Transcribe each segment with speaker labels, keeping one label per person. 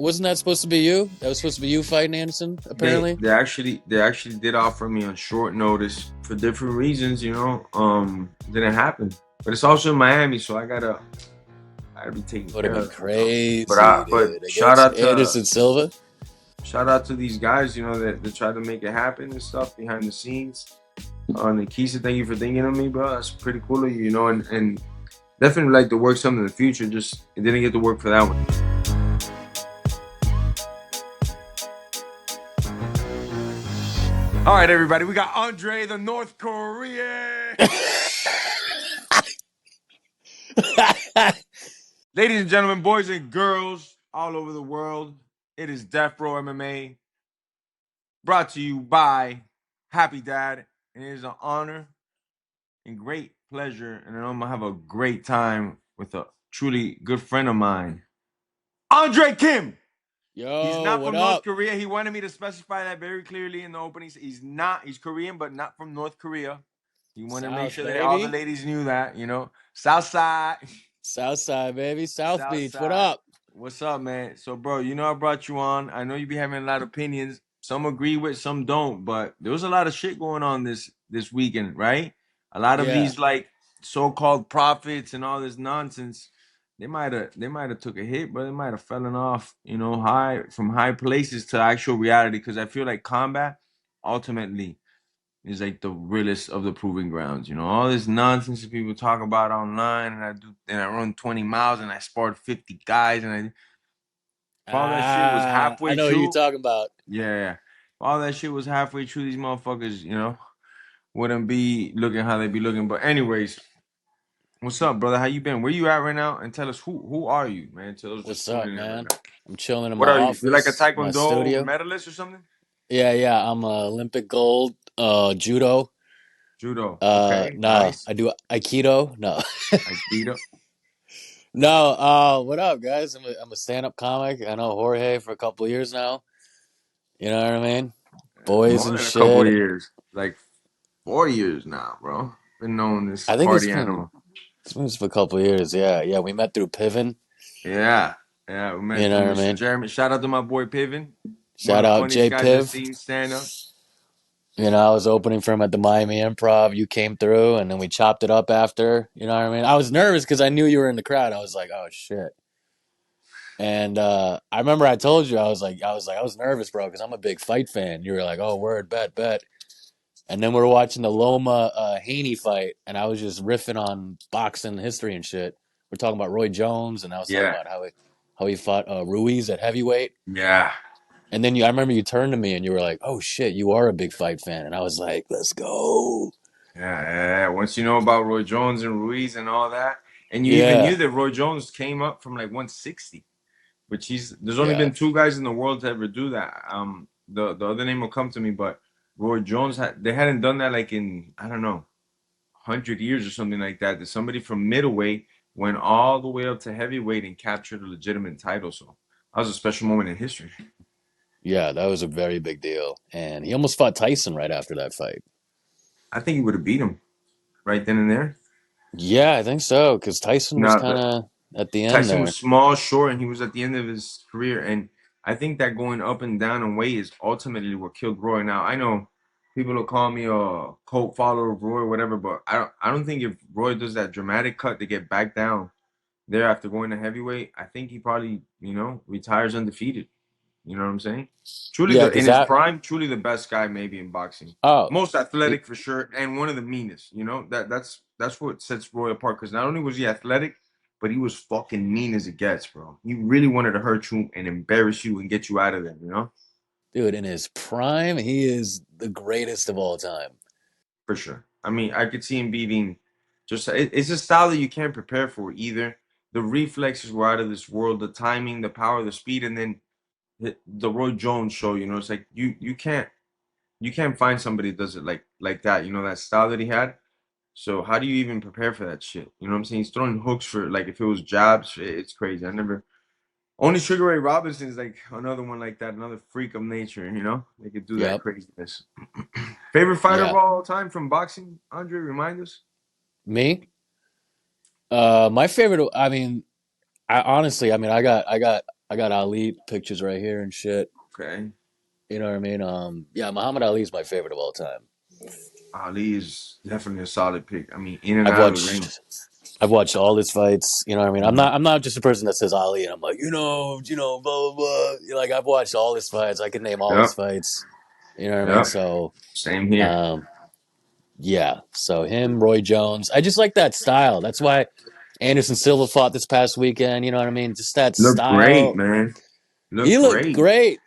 Speaker 1: Wasn't that supposed to be you? That was supposed to be you fighting Anderson,
Speaker 2: They
Speaker 1: apparently.
Speaker 2: they actually they actually did offer me on short notice for different reasons, didn't happen. But it's also in Miami, so I gotta be taken
Speaker 1: Would have
Speaker 2: care
Speaker 1: been
Speaker 2: of.
Speaker 1: crazy,
Speaker 2: But
Speaker 1: dude. Against Anderson Silva.
Speaker 2: shout out to these guys, that try to make it happen and stuff behind the scenes. Nikisa, thank you for thinking of me, bro. That's pretty cool of you, and definitely like to work something in the future. Just it didn't get to work for that one. All right, everybody, we got Andre, the North Korean. Ladies and gentlemen, boys and girls all over the world, it is Death Row MMA, brought to you by Happy Dad. And it is an honor and great pleasure, and I'm gonna have a great time with a truly good friend of mine, Andre Kim. He's
Speaker 1: Yo,
Speaker 2: not
Speaker 1: what
Speaker 2: from North
Speaker 1: up?
Speaker 2: Korea. He wanted me to specify that very clearly in the opening. He's Korean, but not from North Korea. He wanted to make
Speaker 1: South,
Speaker 2: sure that all the
Speaker 1: baby.
Speaker 2: ladies knew that, South side.
Speaker 1: South side, baby. South
Speaker 2: South
Speaker 1: Beach. What
Speaker 2: side.
Speaker 1: up?
Speaker 2: What's up, man? So, bro, I brought you on. I know you be having a lot of opinions. Some agree with, some don't. But there was a lot of shit going on this weekend, right? A lot of
Speaker 1: Yeah.
Speaker 2: these like so-called prophets and all this nonsense. They might have took a hit, but they might have fallen off, high from high places to actual reality. Because I feel like combat ultimately is like the realest of the proving grounds. All this nonsense that people talk about online, and I run 20 miles and I sparred 50 guys, and if all that shit was
Speaker 1: I
Speaker 2: halfway
Speaker 1: know who you're
Speaker 2: true,
Speaker 1: talking about.
Speaker 2: yeah. If all that shit was halfway true, these motherfuckers, wouldn't be looking how they be looking. But anyways, what's up, brother? How you been? Where you at right now? And tell us who are you, man? Tell those just
Speaker 1: What's
Speaker 2: tuning
Speaker 1: up,
Speaker 2: in right
Speaker 1: man?
Speaker 2: now.
Speaker 1: I'm chilling in
Speaker 2: What
Speaker 1: my
Speaker 2: are you? You like a
Speaker 1: office, my
Speaker 2: Taekwondo
Speaker 1: studio.
Speaker 2: medalist or something?
Speaker 1: Yeah. I'm Olympic gold, judo.
Speaker 2: Judo. Okay,
Speaker 1: No,
Speaker 2: nice.
Speaker 1: I do Aikido. No.
Speaker 2: Aikido.
Speaker 1: No, what up, guys? I'm a stand-up comic. I know Jorge for a couple of years now. You know what I mean? Boys
Speaker 2: More
Speaker 1: and
Speaker 2: than a couple of
Speaker 1: shit.
Speaker 2: years. Like 4 years now, bro. Been knowing this
Speaker 1: I think
Speaker 2: party animal.
Speaker 1: it's been for a couple of years. Yeah. We met through Piven.
Speaker 2: Yeah. Yeah, we met
Speaker 1: You know
Speaker 2: through
Speaker 1: what I
Speaker 2: Mr.
Speaker 1: mean?
Speaker 2: Jeremy. Shout out to my boy Piven. One
Speaker 1: Shout
Speaker 2: of the
Speaker 1: out
Speaker 2: funniest
Speaker 1: J
Speaker 2: guys I've
Speaker 1: Piv.
Speaker 2: seen stand up.
Speaker 1: You know, I was opening for him at the Miami Improv. You came through, and then we chopped it up after. You know what I mean? I was nervous because I knew you were in the crowd. I was like, oh shit. And I remember I told you I was nervous, bro, because I'm a big fight fan. You were like, oh, word, bet. And then we are watching the Loma Haney fight, and I was just riffing on boxing history and shit. We're talking about Roy Jones, and I was talking
Speaker 2: Yeah.
Speaker 1: about how he fought Ruiz at heavyweight.
Speaker 2: Yeah.
Speaker 1: And then I remember you turned to me and you were like, "Oh shit, you are a big fight fan." And I was like, "Let's go."
Speaker 2: Yeah. Once you know about Roy Jones and Ruiz and all that, and you even knew
Speaker 1: Yeah,
Speaker 2: that Roy Jones came up from like 160, which there's only
Speaker 1: yeah,
Speaker 2: been two guys in the world to ever do that. The other name will come to me, but Roy Jones they hadn't done that like in, I don't know, 100 years or something like that. That somebody from middleweight went all the way up to heavyweight and captured a legitimate title. So that was a special moment in history.
Speaker 1: yeah. That was a very big deal, and he almost fought Tyson right after that fight.
Speaker 2: I think he would have beat him right then and there.
Speaker 1: Yeah, I think so, because Tyson was
Speaker 2: Now,
Speaker 1: kind of at the end
Speaker 2: Tyson
Speaker 1: there.
Speaker 2: was small, short, and he was at the end of his career. And I think that going up and down in weight is ultimately what killed Roy. Now, I know people will call me a cult follower of Roy or whatever, but I don't think if Roy does that dramatic cut to get back down there after going to heavyweight, I think he probably, retires undefeated. You know what I'm saying? Truly,
Speaker 1: Yeah,
Speaker 2: in
Speaker 1: because
Speaker 2: his
Speaker 1: that.
Speaker 2: prime, truly the best guy maybe in boxing.
Speaker 1: Oh,
Speaker 2: Most
Speaker 1: he,
Speaker 2: athletic for sure, and one of the meanest. That's what sets Roy apart. Because not only was he athletic, but he was fucking mean as it gets, bro. He really wanted to hurt you and embarrass you and get you out of there.
Speaker 1: dude, in his prime, he is the greatest of all time.
Speaker 2: For sure. I mean, I could see him beating. It's a style that you can't prepare for either. The reflexes were out of this world. The timing, the power, the speed, and then the Roy Jones show. It's like you can't find somebody that does it like that. That style that he had. So how do you even prepare for that shit? You know what I'm saying? He's throwing hooks for like if it was jabs, it's crazy. I never. Only Sugar Ray Robinson is like another one like that, another freak of nature. They could do that
Speaker 1: Yep.
Speaker 2: craziness. Favorite fighter of
Speaker 1: Yeah.
Speaker 2: all time from boxing? Andre, remind us.
Speaker 1: Me. My favorite. I mean, I honestly, I mean, I got I got Ali pictures right here and shit.
Speaker 2: Okay.
Speaker 1: You know what I mean? Yeah, Muhammad Ali is my favorite of all time.
Speaker 2: Ali is definitely a solid pick. I mean, in and
Speaker 1: I've
Speaker 2: out of the ring.
Speaker 1: watched I've watched all his fights. You know what I mean? I'm
Speaker 2: Mhm.
Speaker 1: not I'm not just a person that says Ali and I'm like, blah blah blah. Like I've watched all his fights. I can name all his
Speaker 2: Yep.
Speaker 1: fights. You know what I mean?
Speaker 2: Yep.
Speaker 1: So
Speaker 2: Same here.
Speaker 1: um yeah. So him, Roy Jones. I just like that style. That's why Anderson Silva fought this past weekend. You know what I mean? Just that
Speaker 2: Look great,
Speaker 1: style.
Speaker 2: man. Look
Speaker 1: He looked
Speaker 2: great.
Speaker 1: great.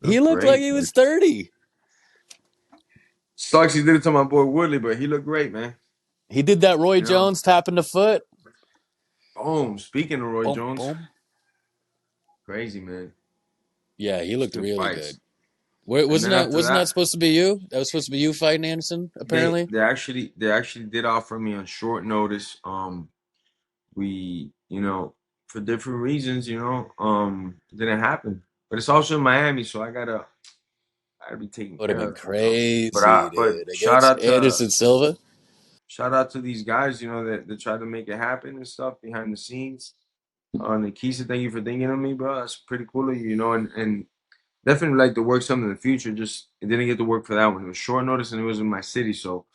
Speaker 1: He
Speaker 2: Look
Speaker 1: looked like
Speaker 2: great,
Speaker 1: he
Speaker 2: man.
Speaker 1: was 30.
Speaker 2: Sucks he did it to my boy Woodley, but he looked great, man.
Speaker 1: He did that Roy
Speaker 2: You know.
Speaker 1: Jones tapping the foot.
Speaker 2: Boom. Speaking of Roy
Speaker 1: Boom,
Speaker 2: Jones,
Speaker 1: boom.
Speaker 2: crazy, man.
Speaker 1: Yeah, he looked
Speaker 2: Good
Speaker 1: really
Speaker 2: fights.
Speaker 1: good. Wait,
Speaker 2: And
Speaker 1: wasn't
Speaker 2: then
Speaker 1: that
Speaker 2: after
Speaker 1: wasn't that
Speaker 2: that,
Speaker 1: supposed to be you? That was supposed to be you fighting Anderson,
Speaker 2: they
Speaker 1: apparently.
Speaker 2: they actually they actually did offer me on short notice. We, for different reasons, it didn't happen. But it's also in Miami, so I gotta be taken
Speaker 1: Would have
Speaker 2: care
Speaker 1: been
Speaker 2: of.
Speaker 1: crazy,
Speaker 2: But
Speaker 1: dude. Against Anderson Silva.
Speaker 2: shout out to these guys, that tried to make it happen and stuff behind the scenes. Nikisa, thank you for thinking of me, bro. That's pretty cool of you, and definitely like to work something in the future. Just it didn't get to work for that one. It was short notice and it was in my city, so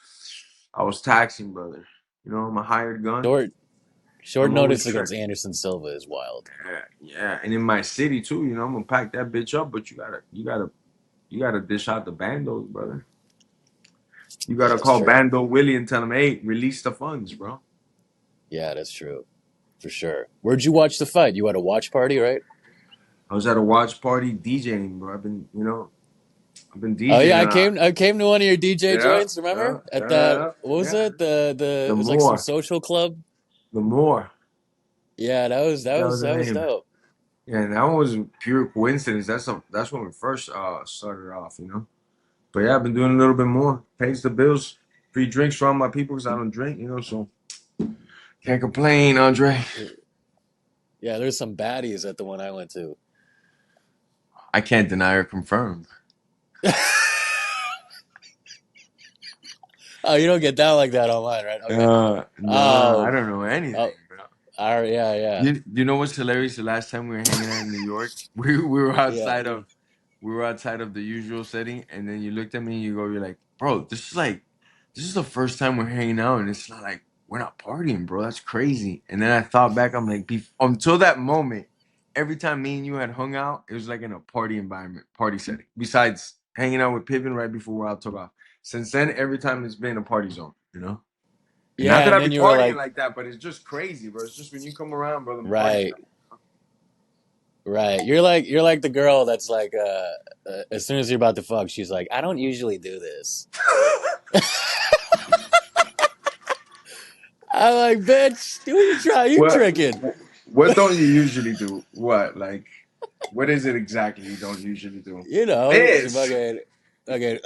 Speaker 2: I was taxing, brother. I'm a hired gun.
Speaker 1: Short short
Speaker 2: I'm always
Speaker 1: notice
Speaker 2: trying.
Speaker 1: against Anderson Silva is wild.
Speaker 2: Yeah, yeah, and in my city too. I'm gonna pack that bitch up, but you gotta dish out the bandos, brother. You
Speaker 1: Yeah,
Speaker 2: gotta
Speaker 1: that's
Speaker 2: call
Speaker 1: true.
Speaker 2: Bando Willie and tell him, hey, release the funds, bro.
Speaker 1: Yeah, that's true. For sure. Where'd you watch the fight? You had a watch party, right?
Speaker 2: I was at a watch party DJing, bro. I've been
Speaker 1: Oh yeah,
Speaker 2: DJing.
Speaker 1: I came to one of your DJ
Speaker 2: Yeah,
Speaker 1: joints, remember?
Speaker 2: yeah,
Speaker 1: At that
Speaker 2: yeah,
Speaker 1: what was
Speaker 2: yeah.
Speaker 1: it? The
Speaker 2: The
Speaker 1: it was like some
Speaker 2: more,
Speaker 1: social club.
Speaker 2: the more.
Speaker 1: Yeah, that was that
Speaker 2: That
Speaker 1: was
Speaker 2: was the
Speaker 1: that was
Speaker 2: name.
Speaker 1: dope.
Speaker 2: Yeah, and that one was pure coincidence. That's when we first started off. But yeah, I've been doing a little bit more. Pays the bills. Free drinks for all my people because I don't drink. So can't complain, Andre.
Speaker 1: Yeah, there's some baddies at the one I went to.
Speaker 2: I can't deny or confirm.
Speaker 1: Oh, you don't get down like that online, right? Okay.
Speaker 2: Nah, I
Speaker 1: Oh,
Speaker 2: don't know anything,
Speaker 1: oh,
Speaker 2: bro.
Speaker 1: all right, yeah, yeah,
Speaker 2: You know what's hilarious? The last time we were hanging out in New York, we were
Speaker 1: yeah.
Speaker 2: outside of the usual setting, and then you looked at me and you're like, bro, this is the first time we're hanging out, and it's not like we're not partying, bro. That's crazy. And then I thought back, I'm like, until that moment, every time me and you had hung out, it was like in a party environment, party setting. Besides hanging out with Pippin right before we're out took off. Since then, every time it's been a party zone. And not
Speaker 1: Yeah,
Speaker 2: that
Speaker 1: and
Speaker 2: I be
Speaker 1: then you were
Speaker 2: partying
Speaker 1: like,
Speaker 2: like that, but it's just crazy, bro. It's just when you come around, bro, the party
Speaker 1: right,
Speaker 2: starts.
Speaker 1: right. You're like the girl that's like, as soon as you're about to fuck, she's like, I don't usually do this. I'm like, bitch, what you try? You
Speaker 2: What
Speaker 1: tricking?
Speaker 2: what don't you usually do? What like what is it exactly you don't usually do?
Speaker 1: You know, she
Speaker 2: This.
Speaker 1: fucking, okay.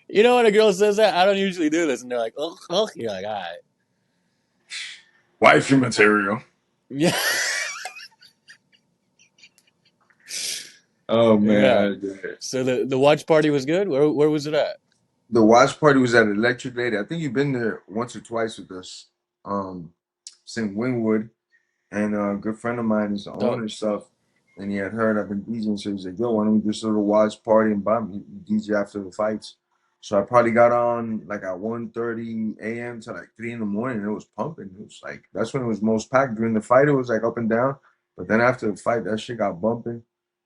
Speaker 1: You know when a girl says that, I don't usually do this, and they're like, you're like, all right,
Speaker 2: Wifey material.
Speaker 1: yeah,
Speaker 2: Oh
Speaker 1: yeah.
Speaker 2: man, I get it.
Speaker 1: So the watch party was good. Where was it at?
Speaker 2: The watch party was at Electric Lady. I think you've been there once or twice with us. It's in Wynwood. And a good friend of mine is the owner
Speaker 1: Dope.
Speaker 2: and stuff. And he had heard I've been DJing, so he's like, yo, why don't we do this little watch party and bomb DJ after the fights? So I probably got on like at 1:30 a.m. to like 3 in the morning. And it was pumping. It was like that's when it was most packed. During the fight, it was like up and down. But then after the fight, that shit got bumping.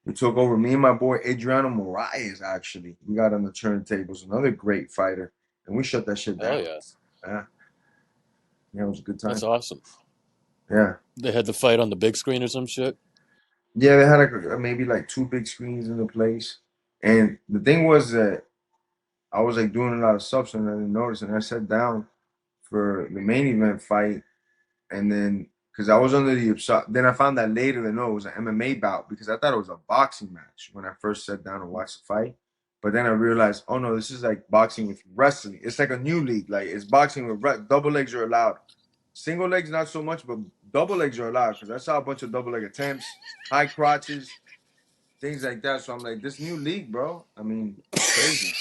Speaker 2: We took over. Me and my boy Adriano Moraes, actually. We got on the turntables, another great fighter. And we shut that shit
Speaker 1: Hell
Speaker 2: down.
Speaker 1: yeah,
Speaker 2: Yeah. Yeah, it was a good
Speaker 1: that's
Speaker 2: time.
Speaker 1: awesome.
Speaker 2: Yeah.
Speaker 1: They had the fight on the big screen or some shit.
Speaker 2: Yeah, they had like maybe like two big screens in the place. And the thing was that I was like doing a lot of subs and I didn't notice. And I sat down for the main event fight. And then, because I was under the then I found that later that no, it was an MMA bout because I thought it was a boxing match when I first sat down and watched the fight. But then I realized, oh no, this is like boxing with wrestling. It's like a new league. Like it's boxing with double legs are allowed. Single legs, not so much, but double legs are allowed because I saw a bunch of double leg attempts, high crotches, things like that. So I'm like, this new league, bro. I mean, it's crazy.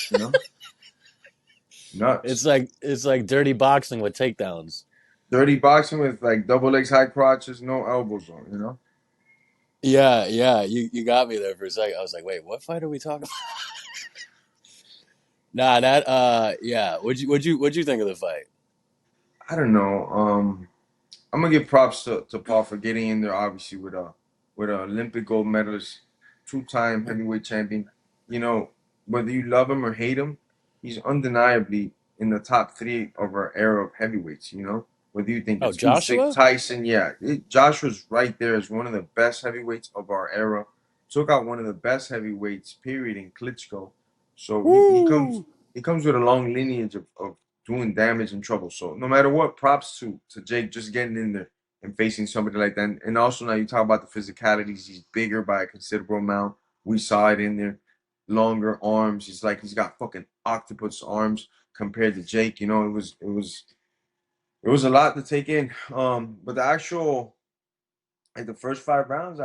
Speaker 2: Nuts.
Speaker 1: It's like dirty boxing with takedowns.
Speaker 2: Dirty boxing with like double legs, high crotches, no elbows on, you know?
Speaker 1: Yeah, yeah, you got me there for a second. I was like, wait, what fight are we talking about? Nah, that yeah. What'd you think of the fight?
Speaker 2: I don't know. I'm gonna give props to Paul for getting in there, obviously with a Olympic gold medalist, two-time heavyweight champion. You know, whether you love him or hate him, he's undeniably in the top three of our era of heavyweights. You know, whether you think
Speaker 1: Oh,
Speaker 2: it's Usyk,
Speaker 1: Joshua?
Speaker 2: Tyson, yeah, Joshua's right there as one of the best heavyweights of our era. Took out one of the best heavyweights, period, in Klitschko. So
Speaker 1: Woo!
Speaker 2: he comes with a long lineage of doing damage and trouble. So no matter what, props to Jake just getting in there and facing somebody like that. And also now you talk about the physicalities. He's bigger by a considerable amount. We saw it in there. Longer arms. He's like he's got fucking octopus arms compared to Jake. You know, it was a lot to take in. But the actual like the first 5 rounds,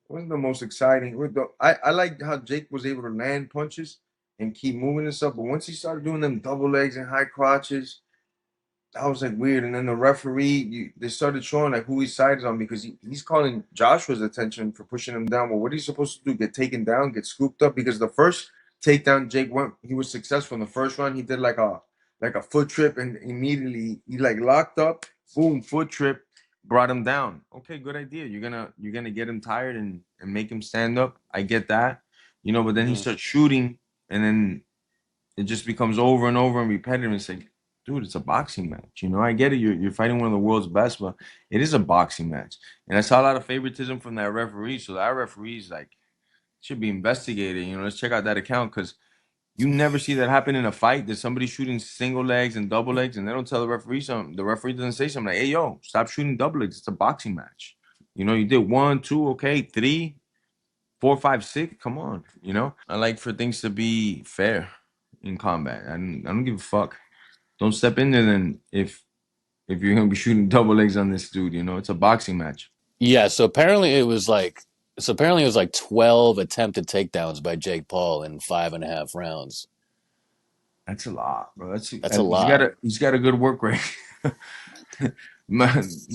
Speaker 2: wasn't the most exciting. I liked how Jake was able to land punches and keep moving and stuff. But once he started doing them double legs and high crotches, that was like weird. And then the referee, they started showing like who he sides on because he's calling Joshua's attention for pushing him down. Well, what are you supposed to do? Get taken down, get scooped up? Because the first takedown, Jake went, he was successful in the first round. He did like a foot trip and immediately he like locked up, boom, foot trip, brought him down. Okay, good idea. You're gonna get him tired and make him stand up. I get that, but then he
Speaker 1: Hmm.
Speaker 2: starts shooting and then it just becomes over and over and repetitive. It's like, dude, it's a boxing match. I get it. You're fighting one of the world's best, but it is a boxing match. And I saw a lot of favoritism from that referee. So that referee's like should be investigated. Let's check out that account because you never see that happen in a fight. There's somebody shooting single legs and double legs, and they don't tell the referee something. The referee doesn't say something like, "Hey, yo, stop shooting double legs. It's a boxing match." You did one, two, okay, three, four, five, six. Come on. I like for things to be fair in combat. I don't give a fuck. Don't step in there then if you're gonna be shooting double legs on this dude. It's a boxing match.
Speaker 1: Yeah, so apparently it was like 12 attempted takedowns by Jake Paul in 5.5 rounds.
Speaker 2: That's a lot, bro.
Speaker 1: That's a
Speaker 2: And
Speaker 1: lot.
Speaker 2: he's got a good work rate. The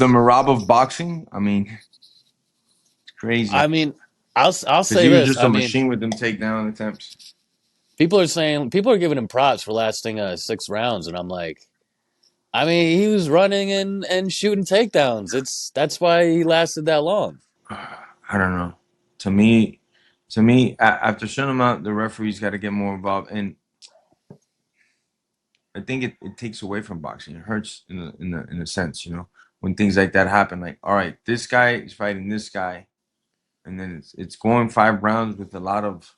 Speaker 2: Marab of boxing. I mean, it's
Speaker 1: I
Speaker 2: crazy
Speaker 1: mean, I'll
Speaker 2: because
Speaker 1: say
Speaker 2: he was
Speaker 1: this.
Speaker 2: just
Speaker 1: I
Speaker 2: a
Speaker 1: mean,
Speaker 2: machine with them takedown attempts.
Speaker 1: people are giving him props for lasting 6 rounds, and I'm like, I mean, he was running and shooting takedowns. That's why he lasted that long.
Speaker 2: I don't know. To me, after a certain amount, the referees got to get more involved, and I think it takes away from boxing. It hurts in a sense, when things like that happen. Like, all right, this guy is fighting this guy, and then it's going 5 rounds with a lot of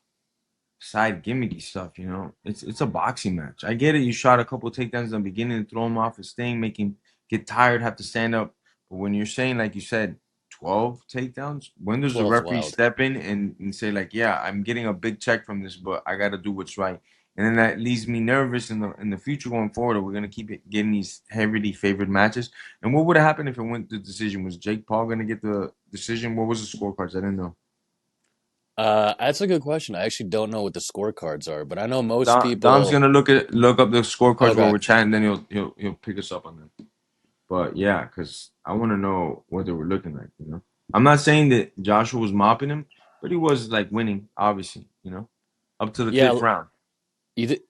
Speaker 2: side gimmicky stuff. It's a boxing match. I get it. You shot a couple of takedowns in the beginning to throw him off his thing, make him get tired, have to stand up. But when you're saying, like you said, 12 takedowns, when does the
Speaker 1: 12's
Speaker 2: referee
Speaker 1: wild.
Speaker 2: step in and say, like, yeah, I'm getting a big check from this, but I got to do what's right. And then that leaves me nervous in the future going forward. We're gonna keep getting these heavily favored matches. And what would have happened if it went to decision? Was Jake Paul gonna get the decision? What was the scorecards? I didn't know.
Speaker 1: That's a good question. I actually don't know what the scorecards are, but I know most
Speaker 2: Dom's
Speaker 1: people.
Speaker 2: gonna look up the scorecards while
Speaker 1: Okay,
Speaker 2: we're chatting. Then he'll pick us up on them. But yeah, because I want to know what they were looking like. I'm not saying that Joshua was mopping him, but he was like winning, obviously. Up to the fifth
Speaker 1: yeah,
Speaker 2: round.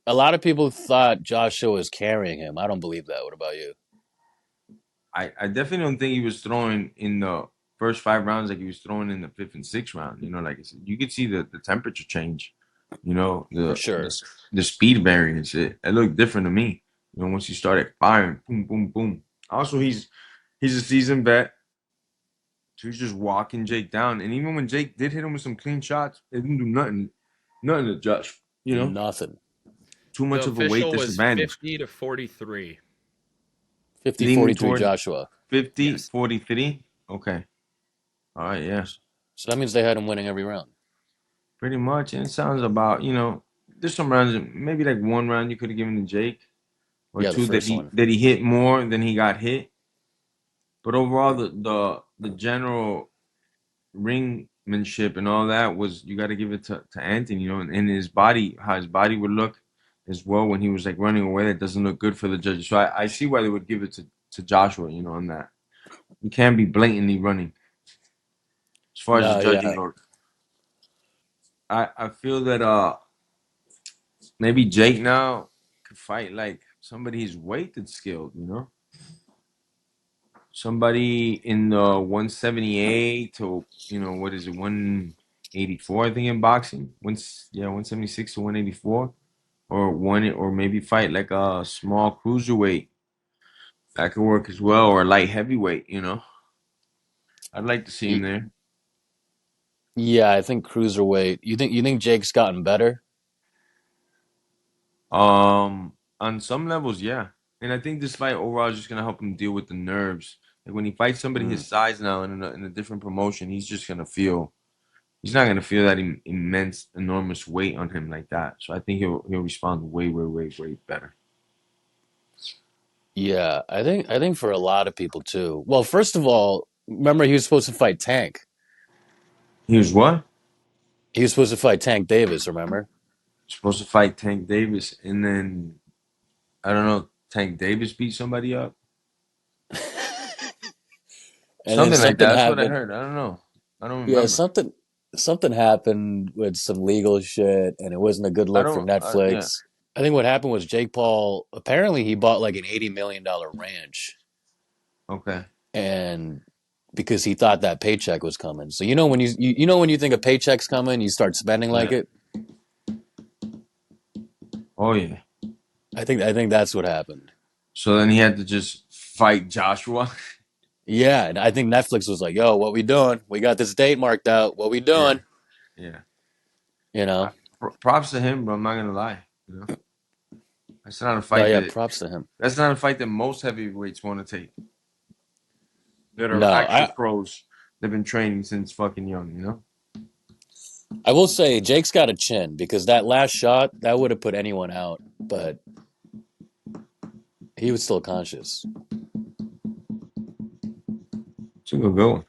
Speaker 1: a lot of people thought Joshua was carrying him. I don't believe that. What about you?
Speaker 2: I definitely don't think he was throwing in the first 5 rounds like he was throwing in the fifth and sixth round. Like I said, you could see the temperature change.
Speaker 1: For
Speaker 2: The
Speaker 1: sure.
Speaker 2: the speed variance. It looked different to me. Once he started firing, boom, boom, boom. Also, he's a seasoned vet, so he's just walking Jake down. And even when Jake did hit him with some clean shots, it didn't do nothing to Josh.
Speaker 1: Nothing.
Speaker 2: Too
Speaker 3: The
Speaker 2: much of a weight
Speaker 3: official was
Speaker 2: disadvantage.
Speaker 3: 50 to 43.
Speaker 1: 50
Speaker 2: Leaning
Speaker 1: 43
Speaker 2: towards
Speaker 1: Joshua.
Speaker 2: 50,
Speaker 3: Yes.
Speaker 2: 43. Okay. All right, yeah.
Speaker 1: So that means they had him winning every round.
Speaker 2: Pretty much. And it sounds about, there's some rounds, maybe like one round you could have given to Jake or
Speaker 1: Yeah, the
Speaker 2: two
Speaker 1: first one.
Speaker 2: that he hit more than he got hit. But overall, the general ringmanship and all that was you got to give it to Anthony, and his body, how his body would look. as well when he was like running away. That doesn't look good for the judges. So I see why they would give it to Joshua. You know, on that you can't be blatantly running. As far as the
Speaker 1: No,
Speaker 2: judging
Speaker 1: yeah,
Speaker 2: goes, I feel that maybe Jake now could fight like somebody his weight that's skilled. You know, somebody in the 178 to what is it 184 I think in boxing. Once 176 to 184 or maybe fight like a small cruiserweight that could work as well or a light heavyweight. I'd like to see him
Speaker 1: Y-
Speaker 2: there.
Speaker 1: yeah. I think cruiserweight. You think Jake's gotten better?
Speaker 2: On some levels, yeah. And I think this fight overall is just gonna help him deal with the nerves. Like when he fights somebody
Speaker 1: Mm.
Speaker 2: his size now in a different promotion, he's not gonna feel that immense, enormous weight on him like that. So I think he'll respond way, way, way, way better.
Speaker 1: Yeah, I think for a lot of people too. Well, first of all, remember he was supposed to fight Tank.
Speaker 2: He was what?
Speaker 1: He was supposed to fight Tank Davis. Remember?
Speaker 2: Supposed to fight Tank Davis, and then I don't know, Tank Davis beat somebody up.
Speaker 1: And then
Speaker 2: Something like
Speaker 1: something
Speaker 2: that. That's what I
Speaker 1: happened.
Speaker 2: heard. I don't know. I don't
Speaker 1: Yeah,
Speaker 2: remember.
Speaker 1: something happened with some legal shit, and it wasn't a good
Speaker 2: I
Speaker 1: look for
Speaker 2: don't. Yeah.
Speaker 1: Netflix. I think what happened was Jake Paul apparently he bought like an $80 million ranch,
Speaker 2: Okay.
Speaker 1: and because he thought that paycheck was coming. So you know when you know when you think a paycheck's coming, you start spending like
Speaker 2: Yeah.
Speaker 1: it.
Speaker 2: Oh yeah.
Speaker 1: I think that's what happened.
Speaker 2: So then he had to just fight Joshua.
Speaker 1: Yeah, and I think Netflix was like, "Yo, what we doing? We got this date marked out. What we
Speaker 2: Yeah.
Speaker 1: doing?"
Speaker 2: Yeah.
Speaker 1: You know?
Speaker 2: Props to him, but I'm not gonna lie. That's not a
Speaker 1: No,
Speaker 2: fight
Speaker 1: yeah,
Speaker 2: that
Speaker 1: props to him.
Speaker 2: that's not a fight that most heavyweights want to take. That are
Speaker 1: No,
Speaker 2: actual pros. They've been training since fucking young.
Speaker 1: I will say Jake's got a chin because that last shot that would have put anyone out, but he was still conscious.
Speaker 2: It's a good one.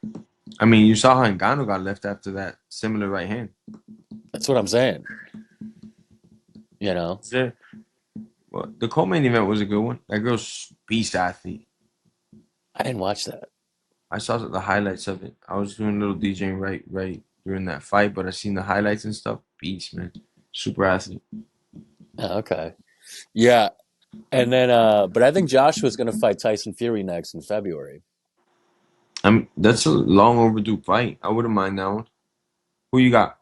Speaker 2: I mean, you saw how Ngannou got left after that similar right hand.
Speaker 1: That's what I'm saying. You know,
Speaker 2: Yeah. Well, the co-main event was a good one. That girl's beast athlete.
Speaker 1: I didn't watch that.
Speaker 2: I saw the highlights of it. I was doing a little DJing right during that fight, but I seen the highlights and stuff. Beast, man. Super athlete.
Speaker 1: Oh, okay. Yeah, and then but I think Joshua's going to fight Tyson Fury next in February.
Speaker 2: That's a long overdue fight. I wouldn't mind that one. Who you got?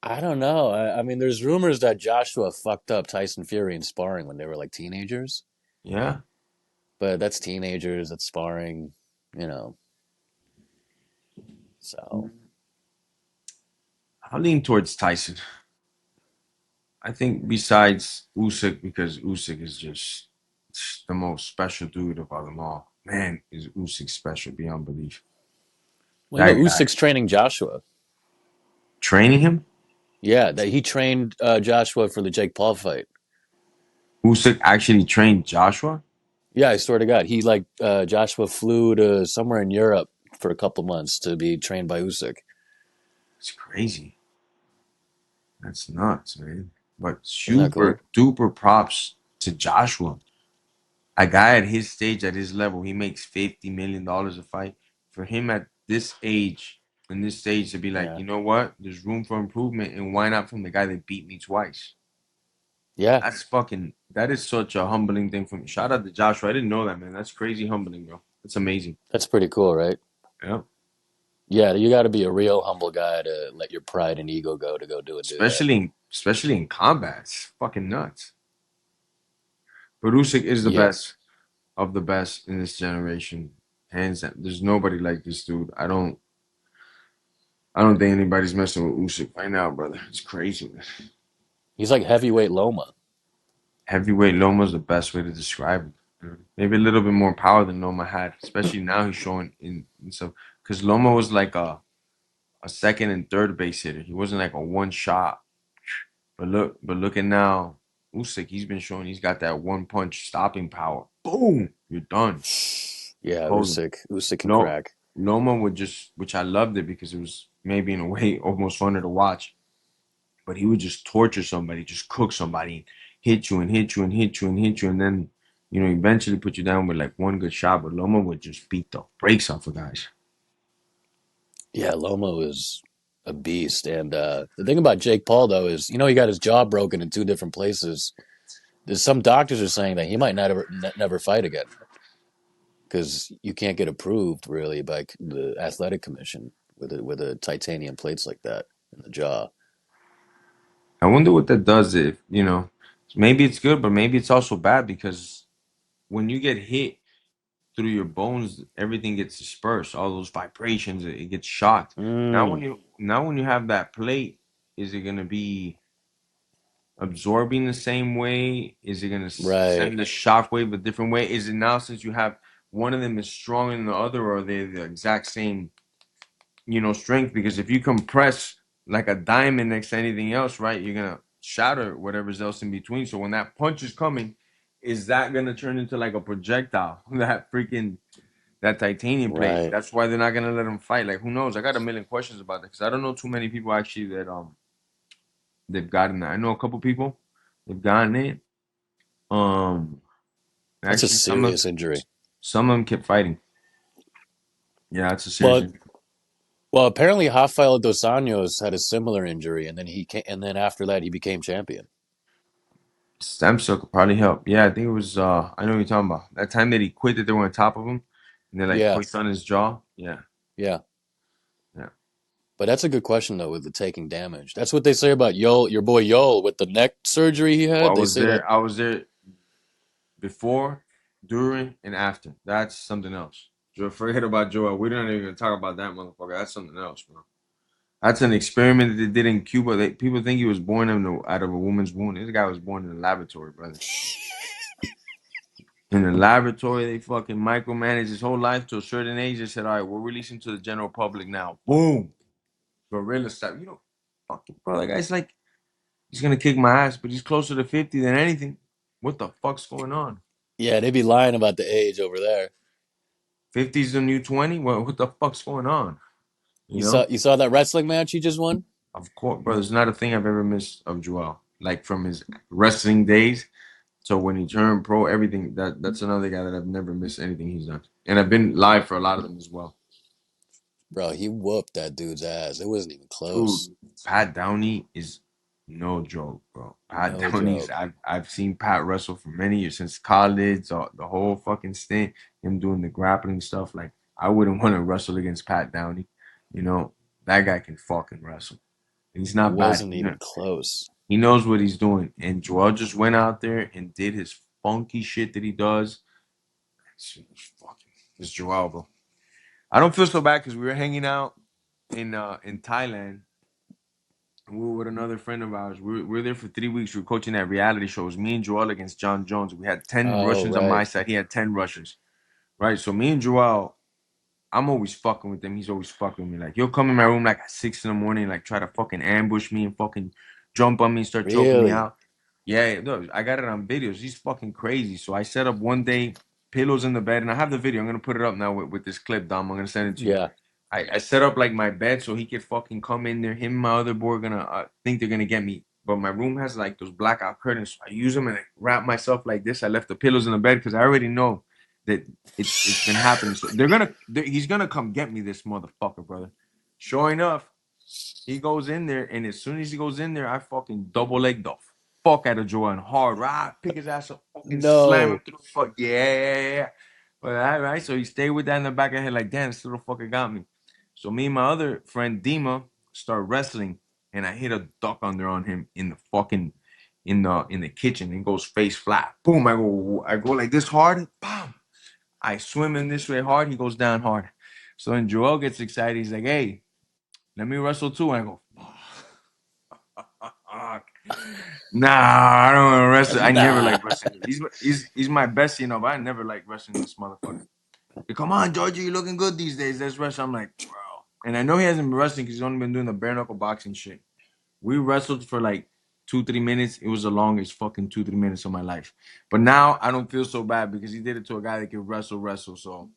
Speaker 1: I don't know. I mean, there's rumors that Joshua fucked up Tyson Fury in sparring when they were like teenagers,
Speaker 2: Yeah.
Speaker 1: but that's teenagers, that's sparring, you know. So,
Speaker 2: I'll lean towards Tyson. I think besides Usyk, because Usyk is just the most special dude of all them all. Man, is Usyk special beyond belief.
Speaker 1: well,
Speaker 2: That guy
Speaker 1: Usyk's training Joshua.
Speaker 2: training him.
Speaker 1: Yeah, that he trained Joshua for the Jake Paul fight.
Speaker 2: Usyk actually trained Joshua.
Speaker 1: Yeah, I swear to God, he like Joshua flew to somewhere in Europe for a couple months to be trained by Usyk.
Speaker 2: It's crazy. That's nuts, man. But
Speaker 1: Isn't that
Speaker 2: super
Speaker 1: cool?
Speaker 2: duper props to Joshua. A guy at his stage, at his level, he makes $50 million a fight. For him at this age, in this stage, to be like,
Speaker 1: Yeah,
Speaker 2: you know what? There's room for improvement, and why not from the guy that beat me twice?
Speaker 1: yeah,
Speaker 2: That is such a humbling thing for me. Shout out to Joshua. I didn't know that, man. That's crazy humbling, bro. That's amazing.
Speaker 1: that's pretty cool, right?
Speaker 2: Yeah.
Speaker 1: Yeah, you got to be a real humble guy to let your pride and ego go to go do that.
Speaker 2: Especially in combat. It's fucking nuts. But Usyk is the
Speaker 1: Yeah,
Speaker 2: best of the best in this generation. Hands down. There's nobody like this dude. I don't think anybody's messing with Usyk right now, brother. It's crazy, man.
Speaker 1: he's like heavyweight Loma.
Speaker 2: Heavyweight Loma's the best way to describe it. Maybe a little bit more power than Loma had, especially now he's showing in stuff. Because Loma was like a second and third base hitter. He wasn't like a one shot. But look at now, Usyk. He's been showing he's got that one punch stopping power. Boom, you're done.
Speaker 1: Yeah,
Speaker 2: Total.
Speaker 1: Usyk can
Speaker 2: No,
Speaker 1: crack.
Speaker 2: Loma would just, which I loved it because it was maybe in a way almost funner to watch. But he would just torture somebody, just cook somebody, hit you and hit you and hit you and hit you, and then eventually put you down with like one good shot. But Loma would just beat the brakes off of guys.
Speaker 1: Yeah, Lomo is a beast. And the thing about Jake Paul, though, is he got his jaw broken in two different places. There's some doctors are saying that he might never fight again because you can't get approved really by the athletic commission with a titanium plates like that in the jaw.
Speaker 2: I wonder what that does. If maybe it's good, but maybe it's also bad because when you get hit through your bones, everything gets dispersed. All those vibrations, it gets shocked.
Speaker 1: Mm,
Speaker 2: Now when you have that plate, is it gonna be absorbing the same way? Is it gonna
Speaker 1: right,
Speaker 2: send the shockwave a different way? Is it now since you have one of them is stronger than the other, or are they the exact same, strength? Because if you compress like a diamond next to anything else, right, you're gonna shatter whatever's else in between. So when that punch is coming, is that gonna turn into like a projectile? That titanium plate.
Speaker 1: right.
Speaker 2: That's why they're not gonna let him fight. Like who knows? I got a million questions about that because I don't know too many people actually that they've gotten that. I know a couple people they've gotten it. Um,
Speaker 1: That's a
Speaker 2: actually
Speaker 1: serious injury.
Speaker 2: some of them kept fighting. Yeah, it's a serious
Speaker 1: Well,
Speaker 2: injury.
Speaker 1: well, apparently Rafael dos Anjos had a similar injury, and and then after that he became champion.
Speaker 2: Stem cell could probably help. Yeah, I think it was. I know what you're talking about. That time that he quit, that they were on top of him, and they like
Speaker 1: Yeah,
Speaker 2: pushed on his jaw. Yeah,
Speaker 1: yeah.
Speaker 2: yeah.
Speaker 1: But that's a good question though with the taking damage. That's what they say about Yoel, your boy Yoel, with the neck surgery he
Speaker 2: Well,
Speaker 1: had. They say that.
Speaker 2: I was there before, during, and after. That's something else. Forget about Joel. We're not even gonna talk about that motherfucker. That's something else, bro. That's an experiment that they did in Cuba. People think he was born out of a woman's womb. This guy was born in a laboratory, brother. In the laboratory, they fucking micromanaged his whole life to a certain age. They said, "All right, we're releasing to the general public now." Boom, gorilla style. Fucking bro, that guy's like he's gonna kick my ass, but he's closer to 50 than anything. What the fuck's going on?
Speaker 1: Yeah, they be lying about the age over there.
Speaker 2: 50's the new 20. What the fuck's going on? You know?
Speaker 1: You saw that wrestling match he just won?
Speaker 2: Of course, bro. There's not a thing I've ever missed of Joel. Like from his wrestling days. So when he turned pro, everything that's another guy that I've never missed anything he's done. And I've been live for a lot of them as well.
Speaker 1: Bro, he whooped that dude's ass. It wasn't even
Speaker 2: Dude,
Speaker 1: close.
Speaker 2: Pat Downey is no joke, bro. Pat
Speaker 1: No
Speaker 2: Downey's
Speaker 1: joke.
Speaker 2: I've seen Pat wrestle for many years since college, the whole fucking stint, him doing the grappling stuff. Like I wouldn't want to wrestle against Pat Downey. You know, that guy can fucking wrestle. He's
Speaker 1: It
Speaker 2: not bad.
Speaker 1: wasn't even close.
Speaker 2: He knows what he's doing. And Joel just went out there and did his funky shit that he does. It's Joel, bro. I don't feel so bad because we were hanging out in Thailand. We were with another friend of ours. We were there for 3 weeks. We were coaching at reality shows. Me and Joel against John Jones. We had 10
Speaker 1: Oh,
Speaker 2: Russians on
Speaker 1: right.
Speaker 2: my side. He had 10 Russians. Right. So me and Joel, I'm always fucking with him. He's always fucking with me. Like he'll come in my room like at 6 in the morning, like try to fucking ambush me and fucking jump on me and start choking me
Speaker 1: Really?
Speaker 2: out. Yeah, no, I got it on videos. He's fucking crazy. So I set up one day pillows in the bed, and I have the video. I'm gonna put it up now with this clip, Dom. I'm gonna send it to you.
Speaker 1: Yeah.
Speaker 2: I set up like my bed so he could fucking come in there. Him and my other boy are gonna think they're gonna get me. But my room has like those blackout curtains. So I use them and I wrap myself like this. I left the pillows in the bed because I already know that it's been happening. So he's gonna come get me, this motherfucker, brother. Sure enough, he goes in there, and as soon as he goes in there, I fucking double leg the fuck out of Jordan hard. Right, pick his ass up, fucking slam him
Speaker 1: No.
Speaker 2: through the fuck. Yeah. But all right, so he stayed with that in the back of the head, like, damn, this little fucker got me. So me and my other friend Dima start wrestling, and I hit a duck under on him in the fucking in the kitchen, and goes face flat. Boom! I go like this hard. Bam! I swim in this way hard. He goes down hard. So then Joel gets excited. He's like, "Hey, let me wrestle too." And I go, fuck. Nah, I don't want to wrestle. I never
Speaker 1: Nah.
Speaker 2: like wrestling. He's my bestie, but I never like wrestling this motherfucker. Like, come on, Georgie, you're looking good these days. Let's wrestle. I'm like, bro. And I know he hasn't been wrestling because he's only been doing the bare knuckle boxing shit. We wrestled for like 2-3 minutes. It was the longest fucking 2-3 minutes of my life. But now I don't feel so bad because he did it to a guy that can wrestle. So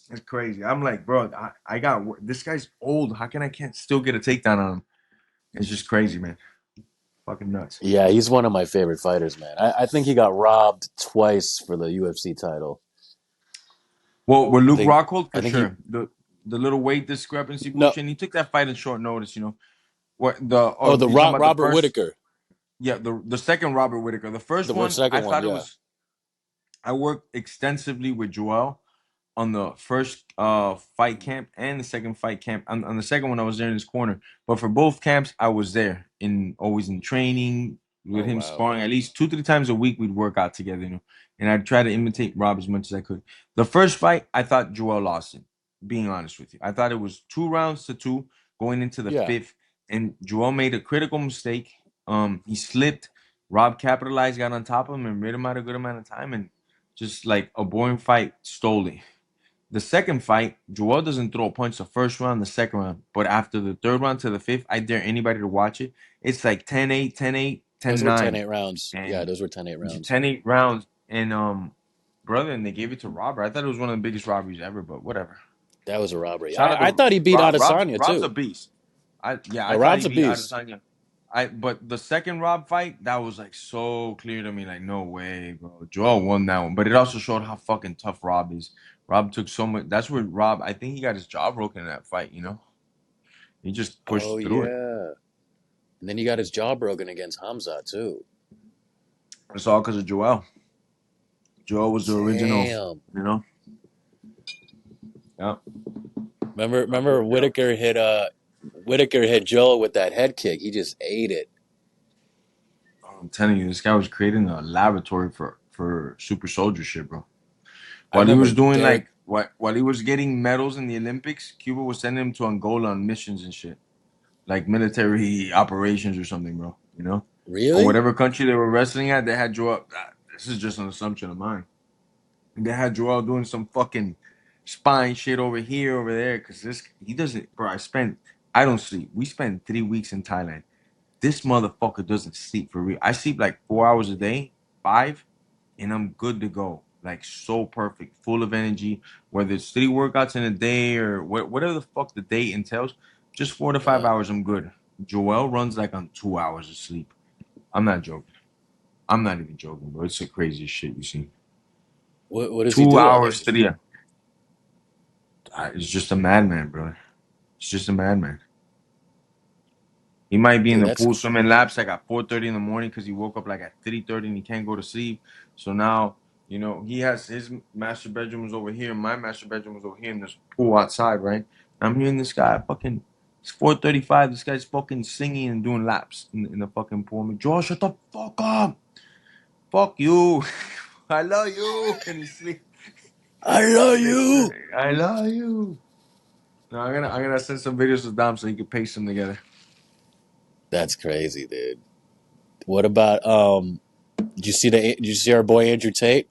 Speaker 2: it's crazy. I'm like, bro, I got this guy's old. How can I can't still get a takedown on him? It's just crazy, man. Fucking nuts.
Speaker 1: Yeah, he's one of my favorite fighters, man. I think he got robbed twice for the UFC title.
Speaker 2: Well, with
Speaker 1: I
Speaker 2: Luke
Speaker 1: think
Speaker 2: Rockhold,
Speaker 1: I
Speaker 2: for
Speaker 1: think he
Speaker 2: sure. The little weight discrepancy
Speaker 1: no.
Speaker 2: bullshit. And he took that fight in short notice. What the
Speaker 1: Oh,
Speaker 2: you talking about the
Speaker 1: Robert
Speaker 2: first?
Speaker 1: Whitaker,
Speaker 2: Yeah, the second Robert Whitaker. The first one, I
Speaker 1: second one.
Speaker 2: thought it
Speaker 1: Yeah,
Speaker 2: was. I worked extensively with Joel on the first fight camp and the second fight camp. On the second one, I was there in his corner. But for both camps, I was there in always in training with
Speaker 1: oh
Speaker 2: him
Speaker 1: wow.
Speaker 2: sparring. At least 2-3 times a week, we'd work out together, And I'd try to imitate Rob as much as I could. The first fight, I thought Joel lost it. Being honest with you, I thought it was 2 rounds to 2 going into the
Speaker 1: Yeah,
Speaker 2: fifth, and Joel made a critical mistake. He slipped. Rob capitalized, got on top of him, and made him out a good amount of time, and just like a boring fight, stole it. The second fight, Joel doesn't throw a punch the first round, the second round. But after the third round to the fifth, I dare anybody to watch it. It's like 10-8, 10-8,
Speaker 1: those were 10
Speaker 2: 10-9.
Speaker 1: 8 rounds. Yeah,
Speaker 2: And
Speaker 1: those were 10 8 rounds.
Speaker 2: 10-8 rounds. And brother, and they gave it to Robert. I thought it was one of the biggest robberies ever, but whatever.
Speaker 1: That was a robbery.
Speaker 2: Shout out
Speaker 1: I
Speaker 2: to
Speaker 1: thought he beat
Speaker 2: Rob.
Speaker 1: Adesanya
Speaker 2: Rob's a
Speaker 1: too.
Speaker 2: beast.
Speaker 1: Oh,
Speaker 2: I thought he
Speaker 1: Rob's a
Speaker 2: beat
Speaker 1: beast.
Speaker 2: Adesanya. But the second Rob fight, that was like so clear to me, like no way, bro. Joel won that one, but it also showed how fucking tough Rob is. Rob took so much. That's where Rob, I think he got his jaw broken in that fight. He just
Speaker 1: Oh
Speaker 2: pushed through it.
Speaker 1: yeah. And then he got his jaw broken against Hamza too.
Speaker 2: It's all because of Joel. Joel was the original,
Speaker 1: Damn.
Speaker 2: you know. Yeah, I
Speaker 1: Remember
Speaker 2: fucked it up.
Speaker 1: Whitaker hit Joe with that head kick. He just ate it.
Speaker 2: I'm telling you, this guy was creating a laboratory for super soldier shit, bro.
Speaker 1: I
Speaker 2: While he
Speaker 1: remember
Speaker 2: was doing
Speaker 1: Derek.
Speaker 2: like while he was getting medals in the Olympics, Cuba was sending him to Angola on missions and shit, like military operations or something, bro. Or
Speaker 1: Really?
Speaker 2: whatever country they were wrestling at, they had Joel. This is just an assumption of mine. They had Joel doing some fucking spine shit over here, over there, because he doesn't, bro. I don't sleep. We spent 3 weeks in Thailand. This motherfucker doesn't sleep for real. I sleep like 4 hours a day, five, and I'm good to go. Like so perfect, full of energy. Whether it's 3 workouts in a day or whatever the fuck the day entails, just 4 to 5
Speaker 1: Yeah.
Speaker 2: hours, I'm good. Joel runs like on 2 hours of sleep. I'm not joking. I'm not even joking, bro. It's the craziest shit you see.
Speaker 1: What does he
Speaker 2: Two
Speaker 1: do? I think
Speaker 2: hours, three. It's just a madman, bro. It's just a madman. He might be in
Speaker 1: dude,
Speaker 2: the
Speaker 1: that's
Speaker 2: pool swimming laps like at 4:30 in the morning because he woke up like at 3:30 and he can't go to sleep. So now, he has his master bedroom is over here, my master bedroom is over here, and there's a pool outside, right? And I'm hearing this guy fucking. It's 4:35. This guy's fucking singing and doing laps in the fucking pool. I'm like, Josh, shut the fuck up. Fuck you. I love you. And he's sleep.
Speaker 1: I love
Speaker 2: Next
Speaker 1: you.
Speaker 2: day, I love you. No, I'm gonna send some videos to Dom so he can paste them together.
Speaker 1: That's crazy, dude. What about did you see our boy Andrew Tate?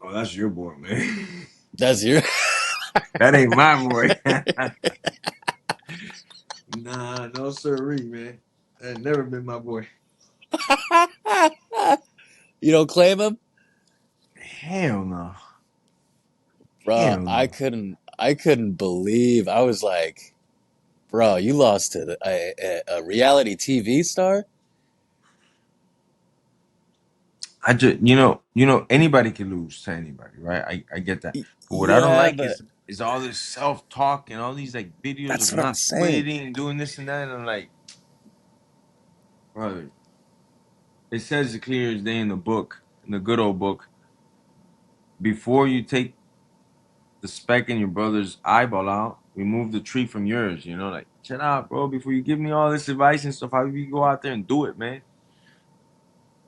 Speaker 2: Oh, that's your boy, man.
Speaker 1: That's your
Speaker 2: That ain't my boy. Nah, no sirree, man. That never been my boy.
Speaker 1: You don't claim him?
Speaker 2: Hell no.
Speaker 1: Bro,
Speaker 2: Hell no.
Speaker 1: I couldn't believe. I was like, bro, you lost to a reality TV star?
Speaker 2: I just, anybody can lose to anybody, right? I get that. But what I don't
Speaker 1: Yeah,
Speaker 2: like
Speaker 1: but
Speaker 2: is all this self talk and all these like videos
Speaker 1: that's
Speaker 2: of
Speaker 1: what I'm
Speaker 2: not
Speaker 1: saying.
Speaker 2: quitting and doing this and that. And I'm like, brother, it says it clear as day in the book, in the good old book, before you take the speck in your brother's eyeball out, remove the tree from yours. Like shut up, bro. Before you give me all this advice and stuff, how do you go out there and do it, man?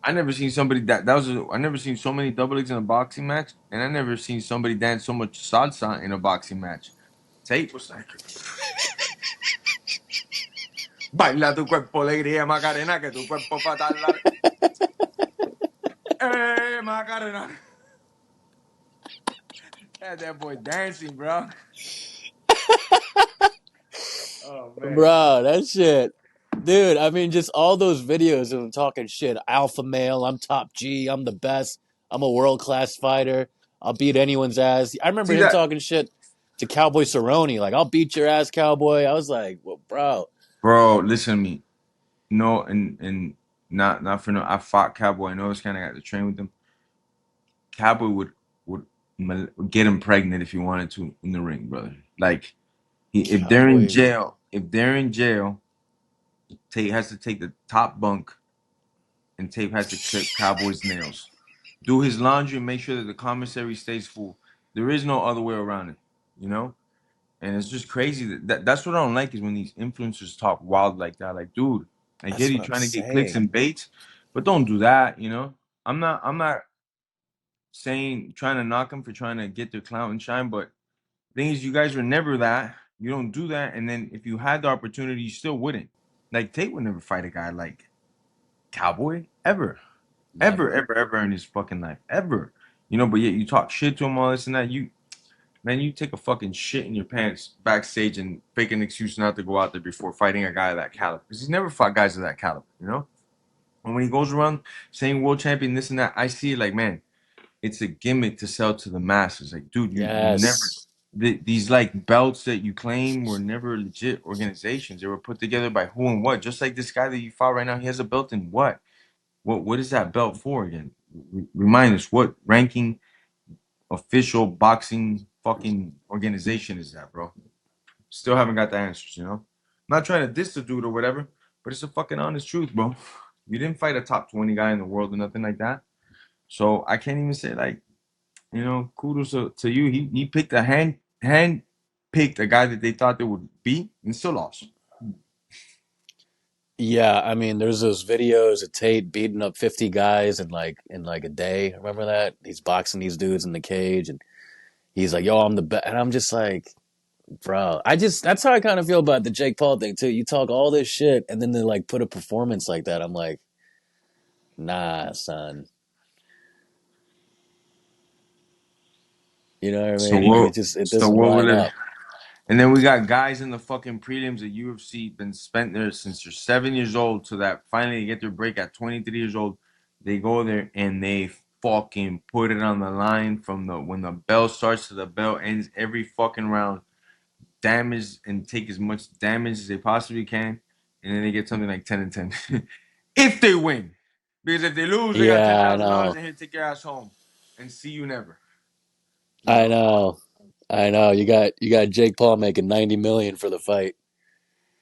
Speaker 2: I never seen somebody I never seen so many double legs in a boxing match, and I never seen somebody dance so much salsa in a boxing match. Tate was like, baila tu cuerpo alegría Macarena, que tu cuerpo fatal. Macarena. Had that boy dancing, bro. Oh man.
Speaker 1: Bro, that shit. Dude, I mean, just all those videos of him talking shit. Alpha male, I'm top G, I'm the best, I'm a world class fighter, I'll beat anyone's ass. I remember
Speaker 2: See
Speaker 1: him
Speaker 2: that,
Speaker 1: talking shit to Cowboy Cerrone, like, I'll beat your ass, cowboy. I was like, well, bro.
Speaker 2: bro? Listen to me. no, and not for no. I fought Cowboy. I know this kind of got to train with him. Cowboy would would get him pregnant if he wanted to in the ring, brother. Like if they're in
Speaker 1: Cowboy.
Speaker 2: jail, Tate has to take the top bunk, and Tate has to clip Cowboy's nails, do his laundry, and make sure that the commissary stays full. There is no other way around it, you know. And it's just crazy that's what I don't like is when these influencers talk wild like that. Like, dude, I get
Speaker 1: That's
Speaker 2: you
Speaker 1: what I'm
Speaker 2: trying to get clicks
Speaker 1: saying.
Speaker 2: and baits, but don't do that, you know. I'm not saying trying to knock them for trying to get their clout and shine, but the thing is, you guys were never that. You don't do that, and then if you had the opportunity, you still wouldn't. Like Tate would never fight a guy like Cowboy ever, ever,
Speaker 1: Never.
Speaker 2: ever, ever in his fucking life, ever. You know, but yet you talk shit to him, all this and that. Man, you take a fucking shit in your pants backstage and fake an excuse not to go out there before fighting a guy of that caliber. Because he's never fought guys of that caliber, you know? And when he goes around saying world champion, this and that, I see it like, man, it's a gimmick to sell to the masses. Like, dude, you never
Speaker 1: Yes.
Speaker 2: these like belts that you claim were never legit organizations. They were put together by who and what. Just like this guy that you fought right now, he has a belt in what? What is that belt for again? Remind us what ranking official boxing fucking organization is that, bro? Still haven't got the answers, you know? I'm not trying to diss the dude or whatever, but it's a fucking honest truth, bro. You didn't fight a top 20 guy in the world or nothing like that. So I can't even say like, kudos to you. He picked a hand picked a guy that they thought they would beat and still lost.
Speaker 1: Yeah, I mean, there's those videos of Tate beating up 50 guys in like a day. Remember that? He's boxing these dudes in the cage, and he's like, "Yo, I'm the best." And I'm just like, bro, that's how I kind of feel about the Jake Paul thing too. You talk all this shit, and then they like put a performance like that. I'm like, nah, son. You know what I
Speaker 2: So
Speaker 1: mean? Like
Speaker 2: what
Speaker 1: it
Speaker 2: so
Speaker 1: doesn't
Speaker 2: what will
Speaker 1: line
Speaker 2: it
Speaker 1: up.
Speaker 2: and then we got guys in the fucking prelims at UFC been spent there since they're 7 years old to that finally they get their break at 23 years old. They go there and they fucking put it on the line from the when the bell starts to the bell ends every fucking round. Damage and take as much damage as they possibly can, and then they get something like 10-10. If they win. Because if they lose, they got ten
Speaker 1: Yeah, I
Speaker 2: thousand dollars
Speaker 1: know.
Speaker 2: and here take your ass home and see you never. You
Speaker 1: I
Speaker 2: know?
Speaker 1: know. I know. You got Jake Paul making 90 million for the fight.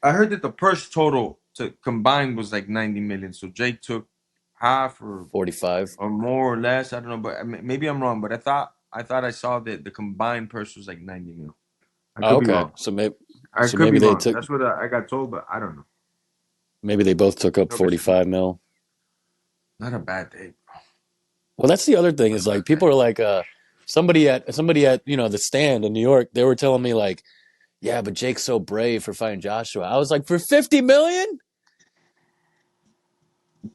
Speaker 2: I heard that the purse total to combine was like 90 million. So Jake took half
Speaker 1: 45.
Speaker 2: or more or less. I don't know, but maybe I'm wrong. But I thought I saw that the combined purse was like 90 mil. I
Speaker 1: Oh,
Speaker 2: could be
Speaker 1: okay.
Speaker 2: wrong.
Speaker 1: So maybe
Speaker 2: I
Speaker 1: so
Speaker 2: could be
Speaker 1: maybe they
Speaker 2: wrong.
Speaker 1: took
Speaker 2: That's what I got told, but I don't know.
Speaker 1: maybe they both took up
Speaker 2: No respect.
Speaker 1: 45 mil.
Speaker 2: Not a bad day.
Speaker 1: Well, that's the other thing
Speaker 2: Not a
Speaker 1: is like
Speaker 2: bad day.
Speaker 1: people are like somebody at the stand in New York, they were telling me like, "Yeah, but Jake's so brave for fighting Joshua." I was like, "For 50 million?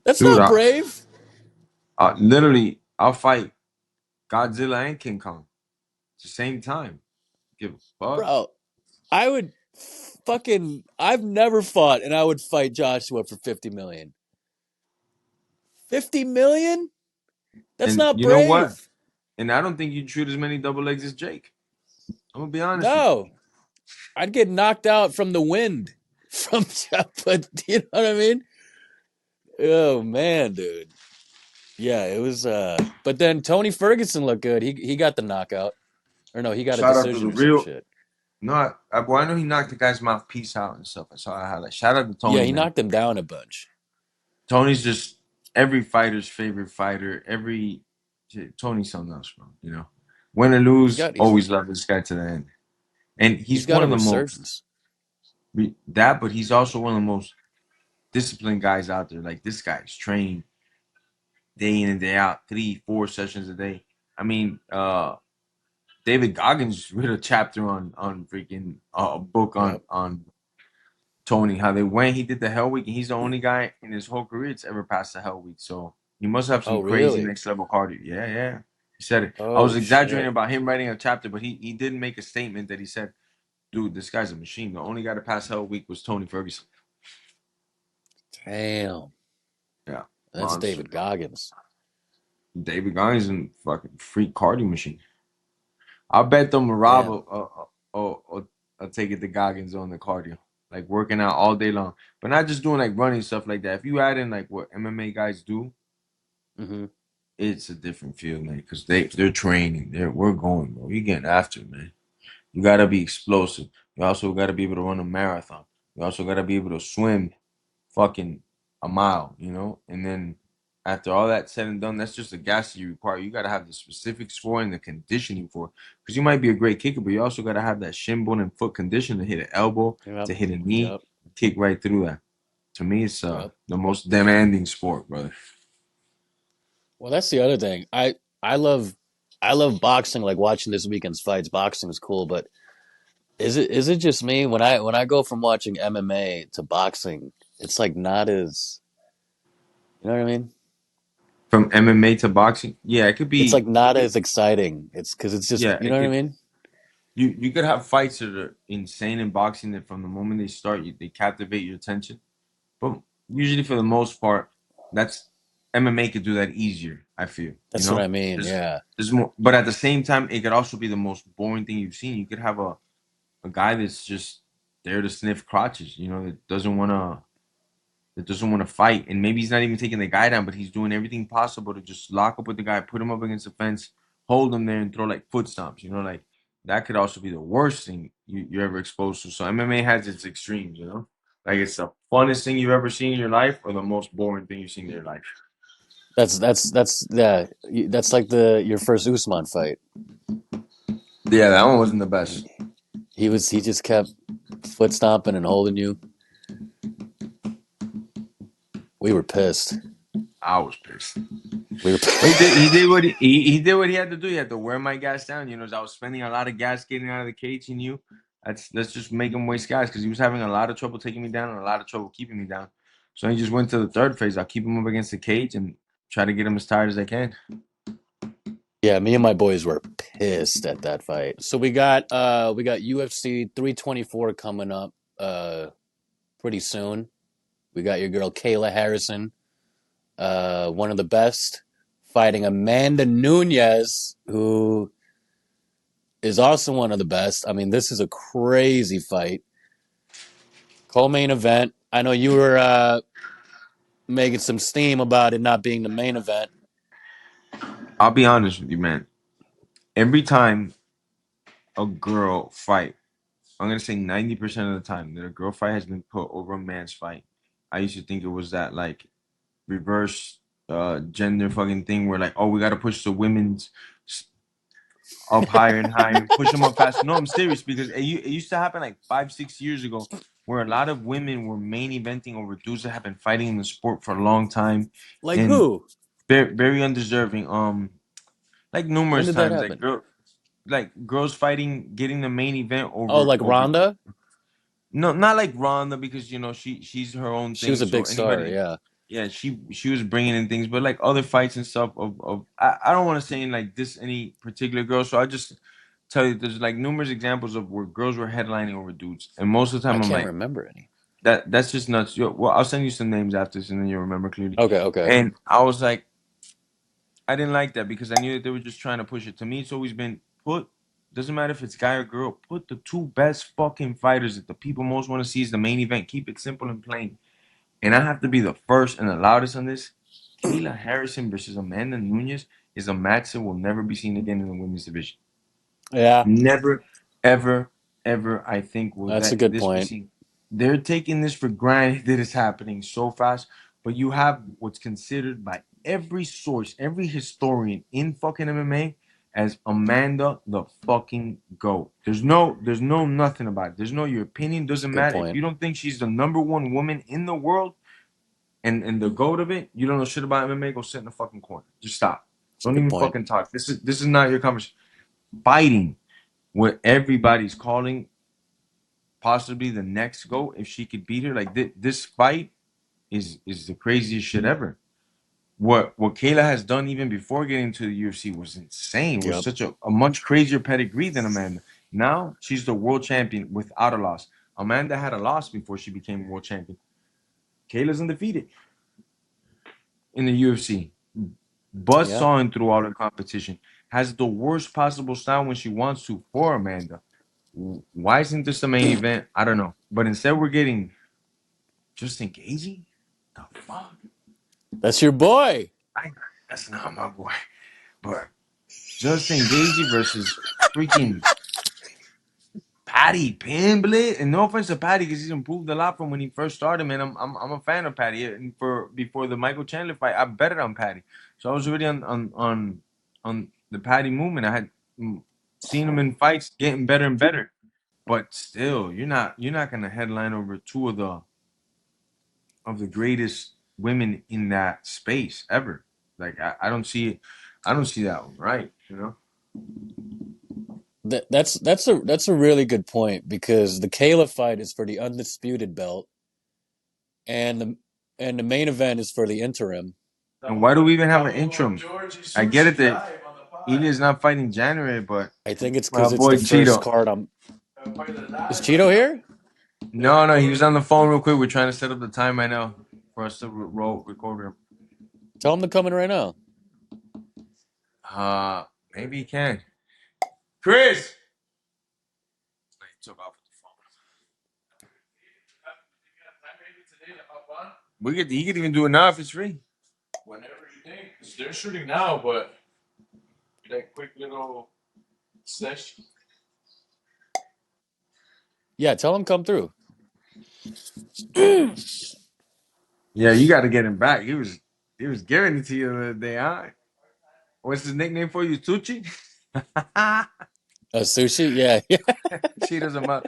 Speaker 1: That's
Speaker 2: Dude,
Speaker 1: not brave."
Speaker 2: literally, I'll fight Godzilla and King Kong at the same time. Give a fuck.
Speaker 1: Bro, I would I've never fought and I would fight Joshua for 50 million. 50 million? That's
Speaker 2: And
Speaker 1: not
Speaker 2: you know what?
Speaker 1: brave.
Speaker 2: And I don't think you'd shoot as many double legs as Jake. I'm gonna be honest with you.
Speaker 1: No. I'd get knocked out from the wind. From but you know what I mean? Oh man, dude. Yeah, it was but then Tony Ferguson looked good. He got the knockout. Or no, he got a
Speaker 2: Shout out to the
Speaker 1: decision or some
Speaker 2: real.
Speaker 1: shit.
Speaker 2: No, I know he knocked the guy's mouthpiece out and stuff. I saw a highlight. Shout out to
Speaker 1: Yeah,
Speaker 2: Tony,
Speaker 1: he
Speaker 2: man.
Speaker 1: knocked him down a bunch.
Speaker 2: Tony's just every fighter's favorite fighter. Tony's something else, bro. You know, win or
Speaker 1: He's
Speaker 2: lose,
Speaker 1: got he's
Speaker 2: always love this guy to the end. And
Speaker 1: he's
Speaker 2: he's
Speaker 1: got
Speaker 2: one
Speaker 1: a
Speaker 2: of the most
Speaker 1: resurgence.
Speaker 2: but he's also one of the most disciplined guys out there. Like this guy's trained day in and day out, 3, 4 sessions a day. I mean, David Goggins wrote a chapter on freaking a book on
Speaker 1: Yep.
Speaker 2: on Tony, how they went. He did the Hell Week, and he's the only guy in his whole career that's ever passed the Hell Week. So he must have
Speaker 1: Oh,
Speaker 2: some crazy
Speaker 1: really?
Speaker 2: next level cardio. Yeah, yeah. He said it. I was
Speaker 1: Oh
Speaker 2: exaggerating
Speaker 1: shit.
Speaker 2: about him writing a chapter, but he did make a statement that he said, "Dude, this guy's a machine. The only guy to pass Hell Week was Tony Ferguson."
Speaker 1: Damn.
Speaker 2: Yeah,
Speaker 1: That's
Speaker 2: monster,
Speaker 1: David
Speaker 2: bro.
Speaker 1: Goggins.
Speaker 2: David Goggins is a fucking freak cardio machine. I bet the Marab
Speaker 1: Damn.
Speaker 2: will take it to Goggins on the cardio. like working out all day long, but not just doing like running stuff like that. If you add in like what MMA guys do,
Speaker 1: Hmm.
Speaker 2: it's a different field, man. Because they're training. We're going, bro. You getting after it, man. You gotta be explosive. You also gotta be able to run a marathon. You also gotta be able to swim fucking a mile, you know? And then after all that said and done, that's just the gas you require. You gotta have the specifics for and the conditioning for. Because you might be a great kicker, but you also gotta have that shin bone and foot condition to hit an elbow,
Speaker 1: Yep.
Speaker 2: to hit a knee,
Speaker 1: Yep.
Speaker 2: kick right through that. To me, it's
Speaker 1: Yep.
Speaker 2: the most demanding sport, brother.
Speaker 1: Well, that's the other thing. I love I love boxing. Like watching this weekend's fights. Boxing is cool, but is it just me when I go from watching MMA to boxing? It's like not as you know what I mean.
Speaker 2: From MMA to boxing, yeah,
Speaker 1: It's like
Speaker 2: it
Speaker 1: not
Speaker 2: could,
Speaker 1: as exciting. It's because it's just
Speaker 2: yeah,
Speaker 1: you
Speaker 2: it
Speaker 1: know what I
Speaker 2: could.
Speaker 1: mean.
Speaker 2: You could have fights that are insane in boxing that from the moment they start, they captivate your attention. But usually, for the most part, that's MMA could do that easier. I feel, you
Speaker 1: That's what
Speaker 2: know,
Speaker 1: I mean.
Speaker 2: there's
Speaker 1: Yeah,
Speaker 2: there's more, but at the same time, it could also be the most boring thing you've seen. You could have a guy that's just there to sniff crotches, you know, that doesn't want to fight, and maybe he's not even taking the guy down, but he's doing everything possible to just lock up with the guy, put him up against the fence, hold him there, and throw like foot stomps. You know, like that could also be the worst thing you're ever exposed to. So MMA has its extremes. You know, like it's the funnest thing you've ever seen in your life, or the most boring thing you've seen in your life.
Speaker 1: that's yeah. That's like the your first Usman fight.
Speaker 2: Yeah, that one wasn't the best.
Speaker 1: He just kept foot stomping and holding you. We were pissed.
Speaker 2: I was pissed.
Speaker 1: We were.
Speaker 2: But he did what he had to do. He had to wear my gas down. You know, as I was spending a lot of gas getting out of the cage, he knew let's just make him waste gas because he was having a lot of trouble taking me down and a lot of trouble keeping me down. So he just went to the third phase. I'll keep him up against the cage and try to get him as tired as I can.
Speaker 1: Yeah, me and my boys were pissed at that fight. So we got UFC 324 coming up pretty soon. We got your girl Kayla Harrison, one of the best, fighting Amanda Nunez, who is also one of the best. I mean, this is a crazy fight. Co-main event. I know you were making some steam about it not being the main event.
Speaker 2: I'll be honest with you, man. Every time a girl fight, I'm gonna say 90% of the time that a girl fight has been put over a man's fight. I used to think it was that like reverse gender fucking thing where like, oh, we gotta push the women's up higher and higher, push them up faster. No, I'm serious because it used to happen like 5, 6 years ago, where a lot of women were main eventing over dudes that have been fighting in the sport for a long time,
Speaker 1: Like
Speaker 2: and
Speaker 1: who?
Speaker 2: very undeserving. Like
Speaker 1: When
Speaker 2: numerous
Speaker 1: did that
Speaker 2: times,
Speaker 1: happen?
Speaker 2: like girls fighting, getting the main event
Speaker 1: Oh, like
Speaker 2: over.
Speaker 1: Rhonda?
Speaker 2: No, not like Ronda because you know she's her own
Speaker 1: She was
Speaker 2: thing.
Speaker 1: a
Speaker 2: So
Speaker 1: big star,
Speaker 2: anybody,
Speaker 1: yeah.
Speaker 2: yeah, she was bringing in things, but like other fights and stuff of I don't want to say in like this any particular girl. So I just tell you there's like numerous examples of where girls were headlining over dudes, and most of the
Speaker 1: I
Speaker 2: time I'm
Speaker 1: can't
Speaker 2: like
Speaker 1: remember any.
Speaker 2: that's just nuts. Well, I'll send you some names after this, and then you'll remember clearly.
Speaker 1: Okay, okay.
Speaker 2: And I was like, I didn't like that because I knew that they were just trying to push it. To me, it's always been put. Doesn't matter if it's guy or girl. Put the two best fucking fighters that the people most want to see as the main event. Keep it simple and plain. And I have to be the first and the loudest on this. Kayla Harrison versus Amanda Nunez is a match that will never be seen again in the women's division.
Speaker 1: Yeah,
Speaker 2: Never, ever, ever, I think, will
Speaker 1: that's a
Speaker 2: that
Speaker 1: good
Speaker 2: this be
Speaker 1: point.
Speaker 2: seen. They're taking this for granted that it's happening so fast, but you have what's considered by every source, every historian in fucking MMA as Amanda the fucking GOAT. There's no nothing about it. There's no your opinion
Speaker 1: That's a
Speaker 2: doesn't
Speaker 1: good
Speaker 2: matter. If
Speaker 1: point.
Speaker 2: you don't think she's the number one woman in the world, and the goat of it, you don't know shit about MMA, go sit in the fucking corner. Just stop.
Speaker 1: That's a
Speaker 2: Don't
Speaker 1: good
Speaker 2: even
Speaker 1: point.
Speaker 2: fucking talk. This is not your conversation. Fighting what everybody's calling possibly the next goat if she could beat her. Like this fight is the craziest shit ever. What Kayla has done even before getting to the UFC was insane. It was
Speaker 1: Yep.
Speaker 2: such a much crazier pedigree than Amanda. Now she's the world champion without a loss. Amanda had a loss before she became world champion. Kayla's undefeated in the UFC. Buzz
Speaker 1: Yeah.
Speaker 2: sawing through all the competition. Has the worst possible style when she wants to for Amanda. Why isn't this the main event? I don't know. But instead, we're getting just engaging. The fuck?
Speaker 1: That's your boy.
Speaker 2: I, that's not my boy. But just engaging versus freaking Patty Pimblett. And no offense to Patty, because he's improved a lot from when he first started. Man, I'm a fan of Patty. And for before the Michael Chandler fight, I betted on Patty. So I was already on the Patty movement. I had seen him in fights getting better and better. But still, you're not gonna headline over two of the greatest women in that space ever. Like I don't see it. I don't see that one right. You know.
Speaker 1: That's a really good point because the Kayla fight is for the undisputed belt, and the main event is for the interim.
Speaker 2: And why do we even have an interim? I get it that Ilya's not fighting January, but
Speaker 1: I think it's
Speaker 2: my
Speaker 1: because it's
Speaker 2: boy
Speaker 1: the first
Speaker 2: Cheeto.
Speaker 1: card. Is Cheeto here?
Speaker 2: No, he was on the phone real quick. We're trying to set up the time right now for us to record him.
Speaker 1: Tell him to come in right now.
Speaker 2: Uh, maybe he can. Chris. He took off with the phone. He could even do it now if it's free.
Speaker 3: Whenever you think. 'Cause they're shooting now, but that quick little session.
Speaker 1: Yeah, tell him come through.
Speaker 2: Yeah, you got to get him back. He was giving it to you the other day, huh? What's his nickname for you, Tucci?
Speaker 1: Sushi, yeah, yeah.
Speaker 2: Cheetos a mouth.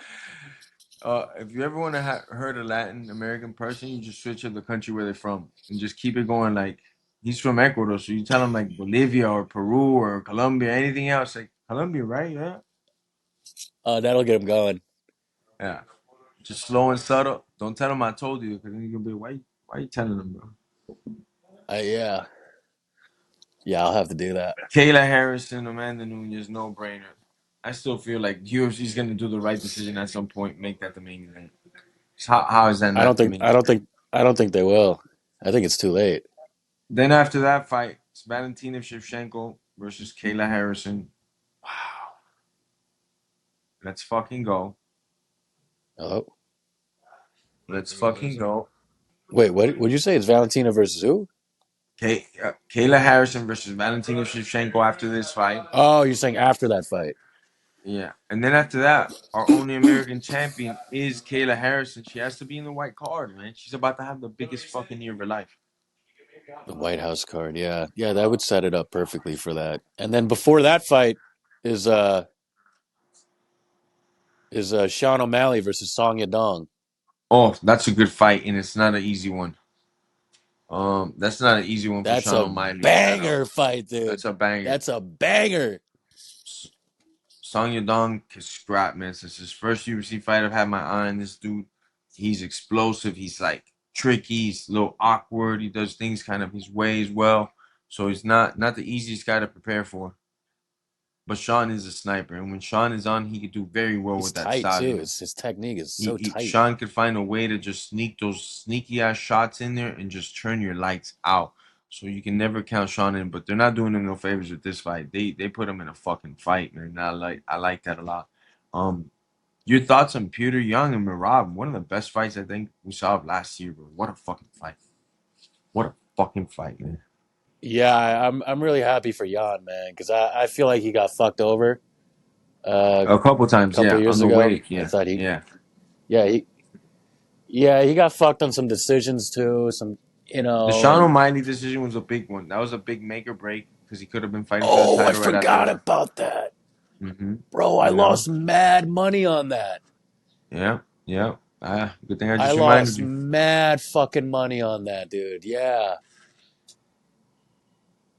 Speaker 2: If you ever want to heard a Latin American person, you just switch up the country where they're from and just keep it going. Like he's from Ecuador, so you tell him like Bolivia or Peru or Colombia, anything else like Colombia, right? Yeah,
Speaker 1: That'll get him going.
Speaker 2: yeah. Just slow and subtle. Don't tell him I told you, because then you're gonna be why you telling him, bro?
Speaker 1: Yeah, yeah. I'll have to do that.
Speaker 2: Kayla Harrison, Amanda Nunes, no brainer. I still feel like UFC's gonna do the right decision at some point, make that the main event. How is that
Speaker 1: I don't
Speaker 2: not the
Speaker 1: think.
Speaker 2: main
Speaker 1: I don't
Speaker 2: event?
Speaker 1: think. I don't think they will. I think it's too late.
Speaker 2: Then after that fight, it's Valentina Shevchenko versus Kayla Harrison. Wow. Let's fucking go.
Speaker 1: Oh,
Speaker 2: Let's fucking go.
Speaker 1: wait. What? Would you say it's Valentina versus who?
Speaker 2: Kayla Harrison versus Valentina Shevchenko after this fight.
Speaker 1: Oh, you're saying after that fight,
Speaker 2: Yeah. And then after that, our only American champion is Kayla Harrison. She has to be in the white card, man. She's about to have the biggest fucking year of her life.
Speaker 1: the White House card. Yeah, yeah. That would set it up perfectly for that. And then before that fight is Sean O'Malley versus Song Yadong.
Speaker 2: Oh, that's a good fight, and it's not an easy one. That's not an easy one for
Speaker 1: That's
Speaker 2: Sean
Speaker 1: a
Speaker 2: O'Malley at all.
Speaker 1: banger fight, dude.
Speaker 2: That's a banger.
Speaker 1: That's a banger.
Speaker 2: Song Yadong can scrap, man. Since his first UFC fight, I've had my eye on this dude. He's explosive. He's like tricky. He's a little awkward. He does things kind of his way as well. So he's not the easiest guy to prepare for. But Sean is a sniper, and when Sean is on, he could do very well
Speaker 1: He's
Speaker 2: with that
Speaker 1: tight
Speaker 2: style.
Speaker 1: too. His technique is so tight.
Speaker 2: Sean could find a way to just sneak those sneaky ass shots in there and just turn your lights out. So you can never count Sean in, but they're not doing him no favors with this fight. They put him in a fucking fight, man. I like that a lot. Um, your thoughts on Peter Young and Merab? One of the best fights I think we saw of last year, bro. What a fucking fight! What a fucking fight, man.
Speaker 1: Yeah, I'm really happy for Jan, man, because I feel like he got fucked over
Speaker 2: A couple
Speaker 1: a
Speaker 2: times,
Speaker 1: couple
Speaker 2: yeah,
Speaker 1: years
Speaker 2: on the
Speaker 1: ago.
Speaker 2: wave,
Speaker 1: I
Speaker 2: yeah,
Speaker 1: thought
Speaker 2: yeah.
Speaker 1: yeah, he got fucked on some decisions too. Some,
Speaker 2: The Sean
Speaker 1: and
Speaker 2: O'Malley decision was a big one. That was a big make or break because he could have been fighting for the
Speaker 1: oh, I
Speaker 2: title right after
Speaker 1: forgot
Speaker 2: that.
Speaker 1: about that,
Speaker 2: hmm
Speaker 1: bro. I
Speaker 2: You know?
Speaker 1: lost mad money on that.
Speaker 2: Yeah, yeah. Good thing I
Speaker 1: I
Speaker 2: just reminded
Speaker 1: lost
Speaker 2: you.
Speaker 1: mad fucking money on that, dude. Yeah,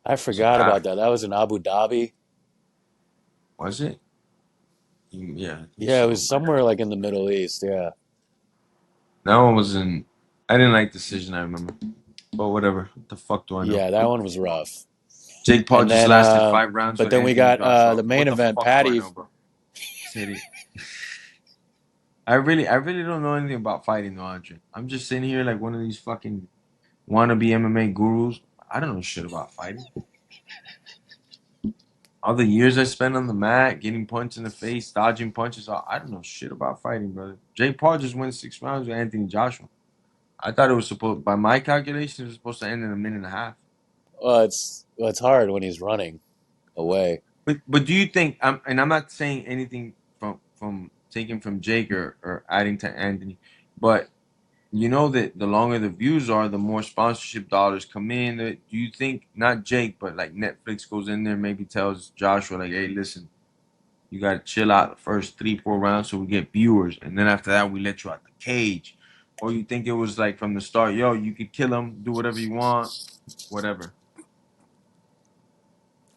Speaker 1: I
Speaker 2: So,
Speaker 1: forgot about that. That was in Abu Dhabi.
Speaker 2: was it? Yeah, I think
Speaker 1: Yeah, it
Speaker 2: so.
Speaker 1: was somewhere like in the Middle East. Yeah,
Speaker 2: That one was in. I didn't like the decision. I remember, but whatever. What the fuck do I know?
Speaker 1: yeah, that one was rough.
Speaker 2: Jake Paul
Speaker 1: And
Speaker 2: just
Speaker 1: then,
Speaker 2: lasted 5 rounds
Speaker 1: but
Speaker 2: with
Speaker 1: then we
Speaker 2: Anthony
Speaker 1: got
Speaker 2: Joshua.
Speaker 1: the main
Speaker 2: What the
Speaker 1: event,
Speaker 2: fuck do I
Speaker 1: Patty.
Speaker 2: know, bro? City. I really don't know anything about fighting, though, Andre. I'm just sitting here like one of these fucking wannabe MMA gurus. I don't know shit about fighting. All the years I spent on the mat, getting punched in the face, dodging punches, I don't know shit about fighting, brother. Jake Paul just won 6 rounds with Anthony Joshua. I thought it was supposed, by my calculations, it was supposed to end in a minute and a half.
Speaker 1: Well, it's hard when he's running away.
Speaker 2: But do you think I'm not saying anything from taking from Jake or adding to Anthony, but you know that the longer the views are, the more sponsorship dollars come in. Do you think not Jake, but like Netflix goes in there, maybe tells Joshua like, hey, listen, you gotta chill out the first 3-4 rounds so we get viewers, and then after that we let you out the cage, or you think it was like from the start, yo, you could kill him, do whatever you want, whatever.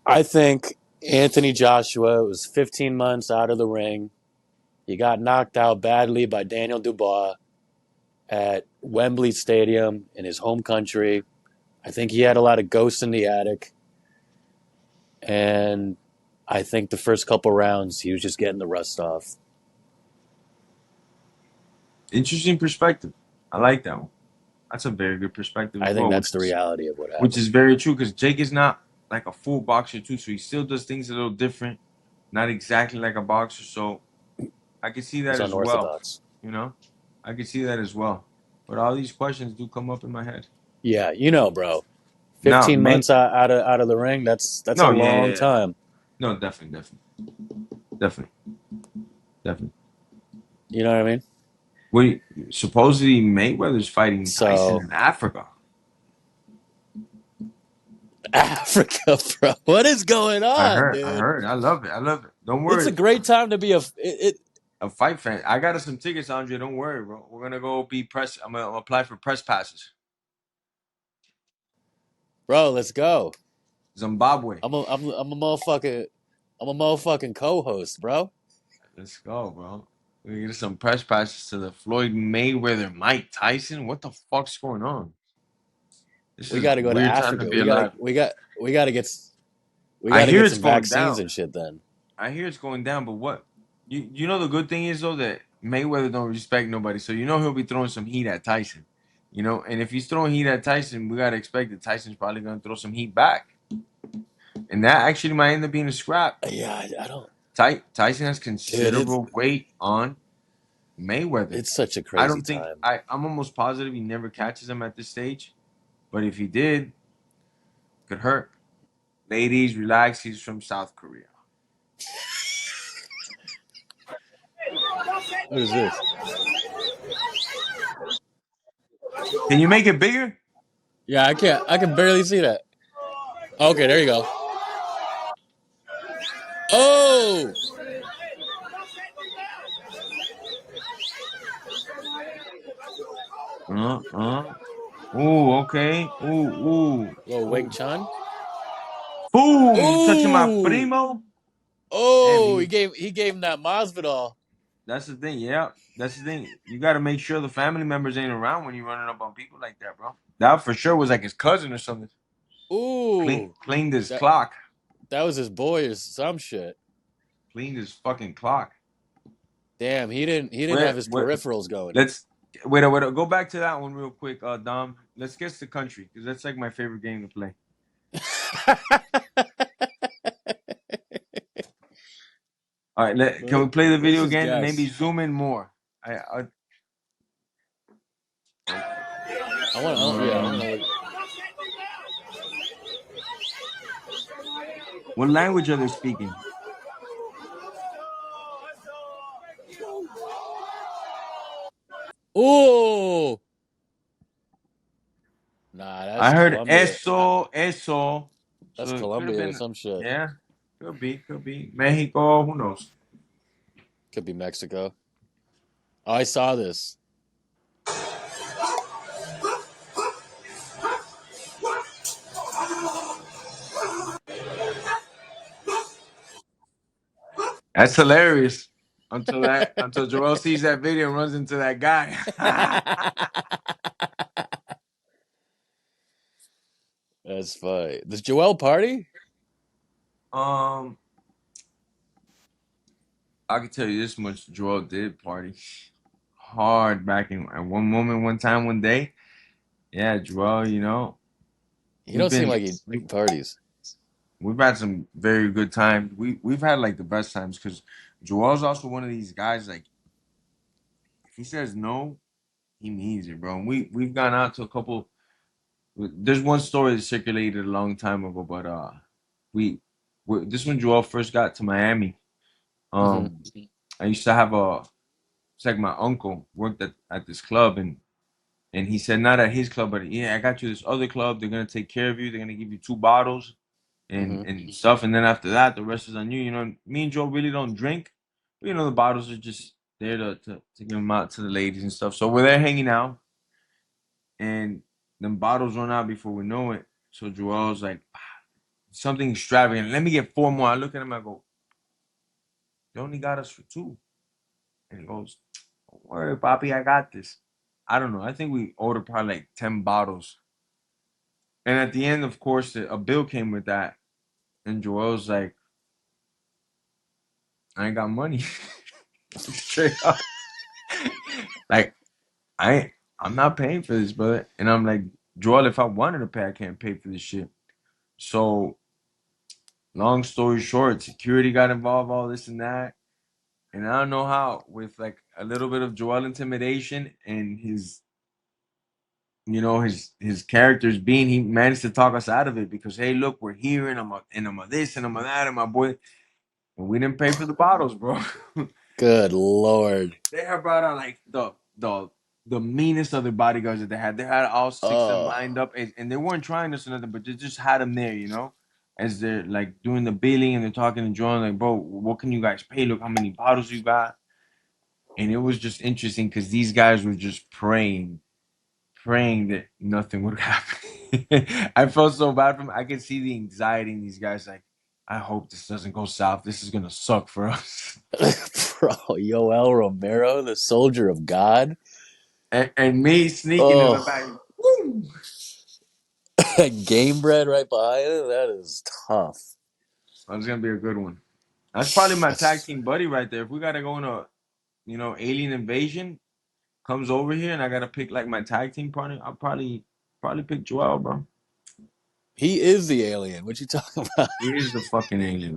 Speaker 1: I think Anthony Joshua was 15 months out of the ring. He got knocked out badly by Daniel Dubois at Wembley Stadium in his home country. I think he had a lot of ghosts in the attic. And I think the first couple rounds, he was just getting the rust off.
Speaker 2: Interesting perspective. I like that one. That's a very good perspective
Speaker 1: I
Speaker 2: as
Speaker 1: think
Speaker 2: well,
Speaker 1: that's the reality of what happened.
Speaker 2: which is very true because Jake is not like a full boxer too, so he still does things a little different, not exactly like a boxer. So I can see
Speaker 1: It's
Speaker 2: that as well.
Speaker 1: unorthodox.
Speaker 2: You know, I can see that as well. But all these questions do come up in my head.
Speaker 1: Yeah, you know, bro.
Speaker 2: Now,
Speaker 1: 15 months out of the ring, that's a
Speaker 2: no, yeah, yeah,
Speaker 1: long
Speaker 2: yeah.
Speaker 1: time.
Speaker 2: No, definitely, definitely.
Speaker 1: You know what I mean?
Speaker 2: Wait, supposedly Mayweather's fighting Tyson
Speaker 1: So,
Speaker 2: in Africa.
Speaker 1: Africa, bro. What is going on,
Speaker 2: I
Speaker 1: dude?
Speaker 2: heard. I love it. I love it. Don't
Speaker 1: It's a
Speaker 2: worry.
Speaker 1: great time to be
Speaker 2: A fight fan. I got us some tickets, Andre. Don't worry, bro. We're gonna go be press. I'm gonna apply for press passes.
Speaker 1: bro, let's go.
Speaker 2: Zimbabwe.
Speaker 1: I'm a motherfucking co-host, bro.
Speaker 2: Let's go, bro. We get some press passes to the Floyd Mayweather Mike Tyson. What the fuck's going on? This
Speaker 1: We
Speaker 2: is a
Speaker 1: got to go to
Speaker 2: weird time to
Speaker 1: Africa.
Speaker 2: be alive.
Speaker 1: We got to get
Speaker 2: I hear it's
Speaker 1: some
Speaker 2: going
Speaker 1: vaccines
Speaker 2: down.
Speaker 1: and shit then.
Speaker 2: I hear it's going down, but what? You know the good thing is though that Mayweather don't respect nobody, so you know he'll be throwing some heat at Tyson. You know, and if he's throwing heat at Tyson, we gotta expect that Tyson's probably gonna throw some heat back, and that actually might end up being a scrap.
Speaker 1: Yeah, I don't.
Speaker 2: Tyson has
Speaker 1: Dude,
Speaker 2: considerable weight on Mayweather.
Speaker 1: it's such a
Speaker 2: I
Speaker 1: crazy
Speaker 2: don't think
Speaker 1: time.
Speaker 2: I'm almost positive he never catches him at this stage, but if he did, could hurt. Ladies, relax. He's from South Korea.
Speaker 1: What is this?
Speaker 2: Can you make it bigger?
Speaker 1: Yeah, I can't. I can barely see that. Okay, there you go. Oh,
Speaker 2: Ooh, okay. Ooh.
Speaker 1: little Wing Chun.
Speaker 2: Boom! You touching my
Speaker 1: Ooh,
Speaker 2: primo? Damn,
Speaker 1: oh, he gave him that Masvidal.
Speaker 2: that's the thing. Yeah, that's the thing. You got to make sure the family members ain't around when you're running up on people like that, bro. That for sure was like his cousin or something.
Speaker 1: Ooh,
Speaker 2: Cleaned his
Speaker 1: that
Speaker 2: clock.
Speaker 1: that was his boy or some shit.
Speaker 2: Cleaned his fucking clock.
Speaker 1: Damn, he didn't have
Speaker 2: Where?
Speaker 1: his peripherals going.
Speaker 2: Let's wait. Go back to that one real quick, Dom. Let's guess the country because that's like my favorite game to play. All right, can we play the
Speaker 1: Let's
Speaker 2: video
Speaker 1: just
Speaker 2: again? Maybe
Speaker 1: guess.
Speaker 2: zoom in more.
Speaker 1: Yeah, I want
Speaker 2: Um,
Speaker 1: to look.
Speaker 2: what language are they speaking?
Speaker 1: Ooh, nah,
Speaker 2: I
Speaker 1: that's
Speaker 2: heard
Speaker 1: Colombia.
Speaker 2: eso.
Speaker 1: That's
Speaker 2: So it could have
Speaker 1: Colombia or
Speaker 2: been,
Speaker 1: some shit.
Speaker 2: yeah, could be Mexico. Who knows?
Speaker 1: Could be Mexico. Oh, I saw this.
Speaker 2: That's hilarious. Until Joel sees that video and runs into that guy.
Speaker 1: That's funny. Does Joel party?
Speaker 2: um, I can tell you this much: Joel did party hard back in at one moment, one time, one day. Yeah, Joel,
Speaker 1: He
Speaker 2: we've
Speaker 1: don't seem
Speaker 2: been
Speaker 1: like he parties.
Speaker 2: We've had some very good times. We've had like the best times because Joel's also one of these guys. Like if he says no, he means it, bro. And we've gone out to a couple. There's one story that circulated a long time ago, but we, this when Joel first got to Miami.
Speaker 1: Hmm.
Speaker 2: Um, I used to have a. It's like my uncle worked at this club, and he said not at his club, but yeah, I got you this other club. They're gonna take care of you. They're gonna give you 2 bottles
Speaker 1: Hmm.
Speaker 2: and stuff. And then after that, the rest is on you. You know, me and Joe really don't drink. But, you know, the bottles are just there to give them out to the ladies and stuff. So we're there hanging out, and them bottles run out before we know it. So Joel's like, something extravagant. Let me get 4 more. I look at him, I go, they only got us for 2. And he goes, don't worry, Poppy, I got this. I don't know. I think we ordered probably like 10 bottles. And at the end, of course, a bill came with that. And Joel's like, I ain't got money. Straight up. Like, I'm not paying for this, brother. And I'm like, Joel, if I wanted to pay, I can't pay for this shit. So, long story short, security got involved, all this and that. And I don't know how, with like a little bit of Joel intimidation and his, you know, his characters being, he managed to talk us out of it because, hey, look, we're here and I'm a this and I'm a that and my boy. And we didn't pay for the bottles, bro.
Speaker 1: Good Lord.
Speaker 2: They have brought out like the meanest of the bodyguards that they had. They had all 6 of them
Speaker 1: Oh,
Speaker 2: lined up, and they weren't trying this or nothing, but they just had them there, you know, as they're like doing the billing and they're talking and drawing. Like, bro, what can you guys pay? Look how many bottles you got. And it was just interesting because these guys were just praying that nothing would happen. I felt so bad for them. I could see the anxiety in these guys. Like, I hope this doesn't go south. This is gonna suck for us.
Speaker 1: bro, Yoel Romero, the soldier of God.
Speaker 2: And me sneaking in the
Speaker 1: Oh,
Speaker 2: back. Woo!
Speaker 1: Gamebred right behind it. That is tough.
Speaker 2: That's gonna be a good one. That's probably my tag
Speaker 1: That's
Speaker 2: team buddy right there. If we gotta go on a, you know, alien invasion comes over here and I gotta pick like my tag team partner, I'll probably pick Joel, bro.
Speaker 1: he is the alien. What you talking about?
Speaker 2: He is the fucking alien,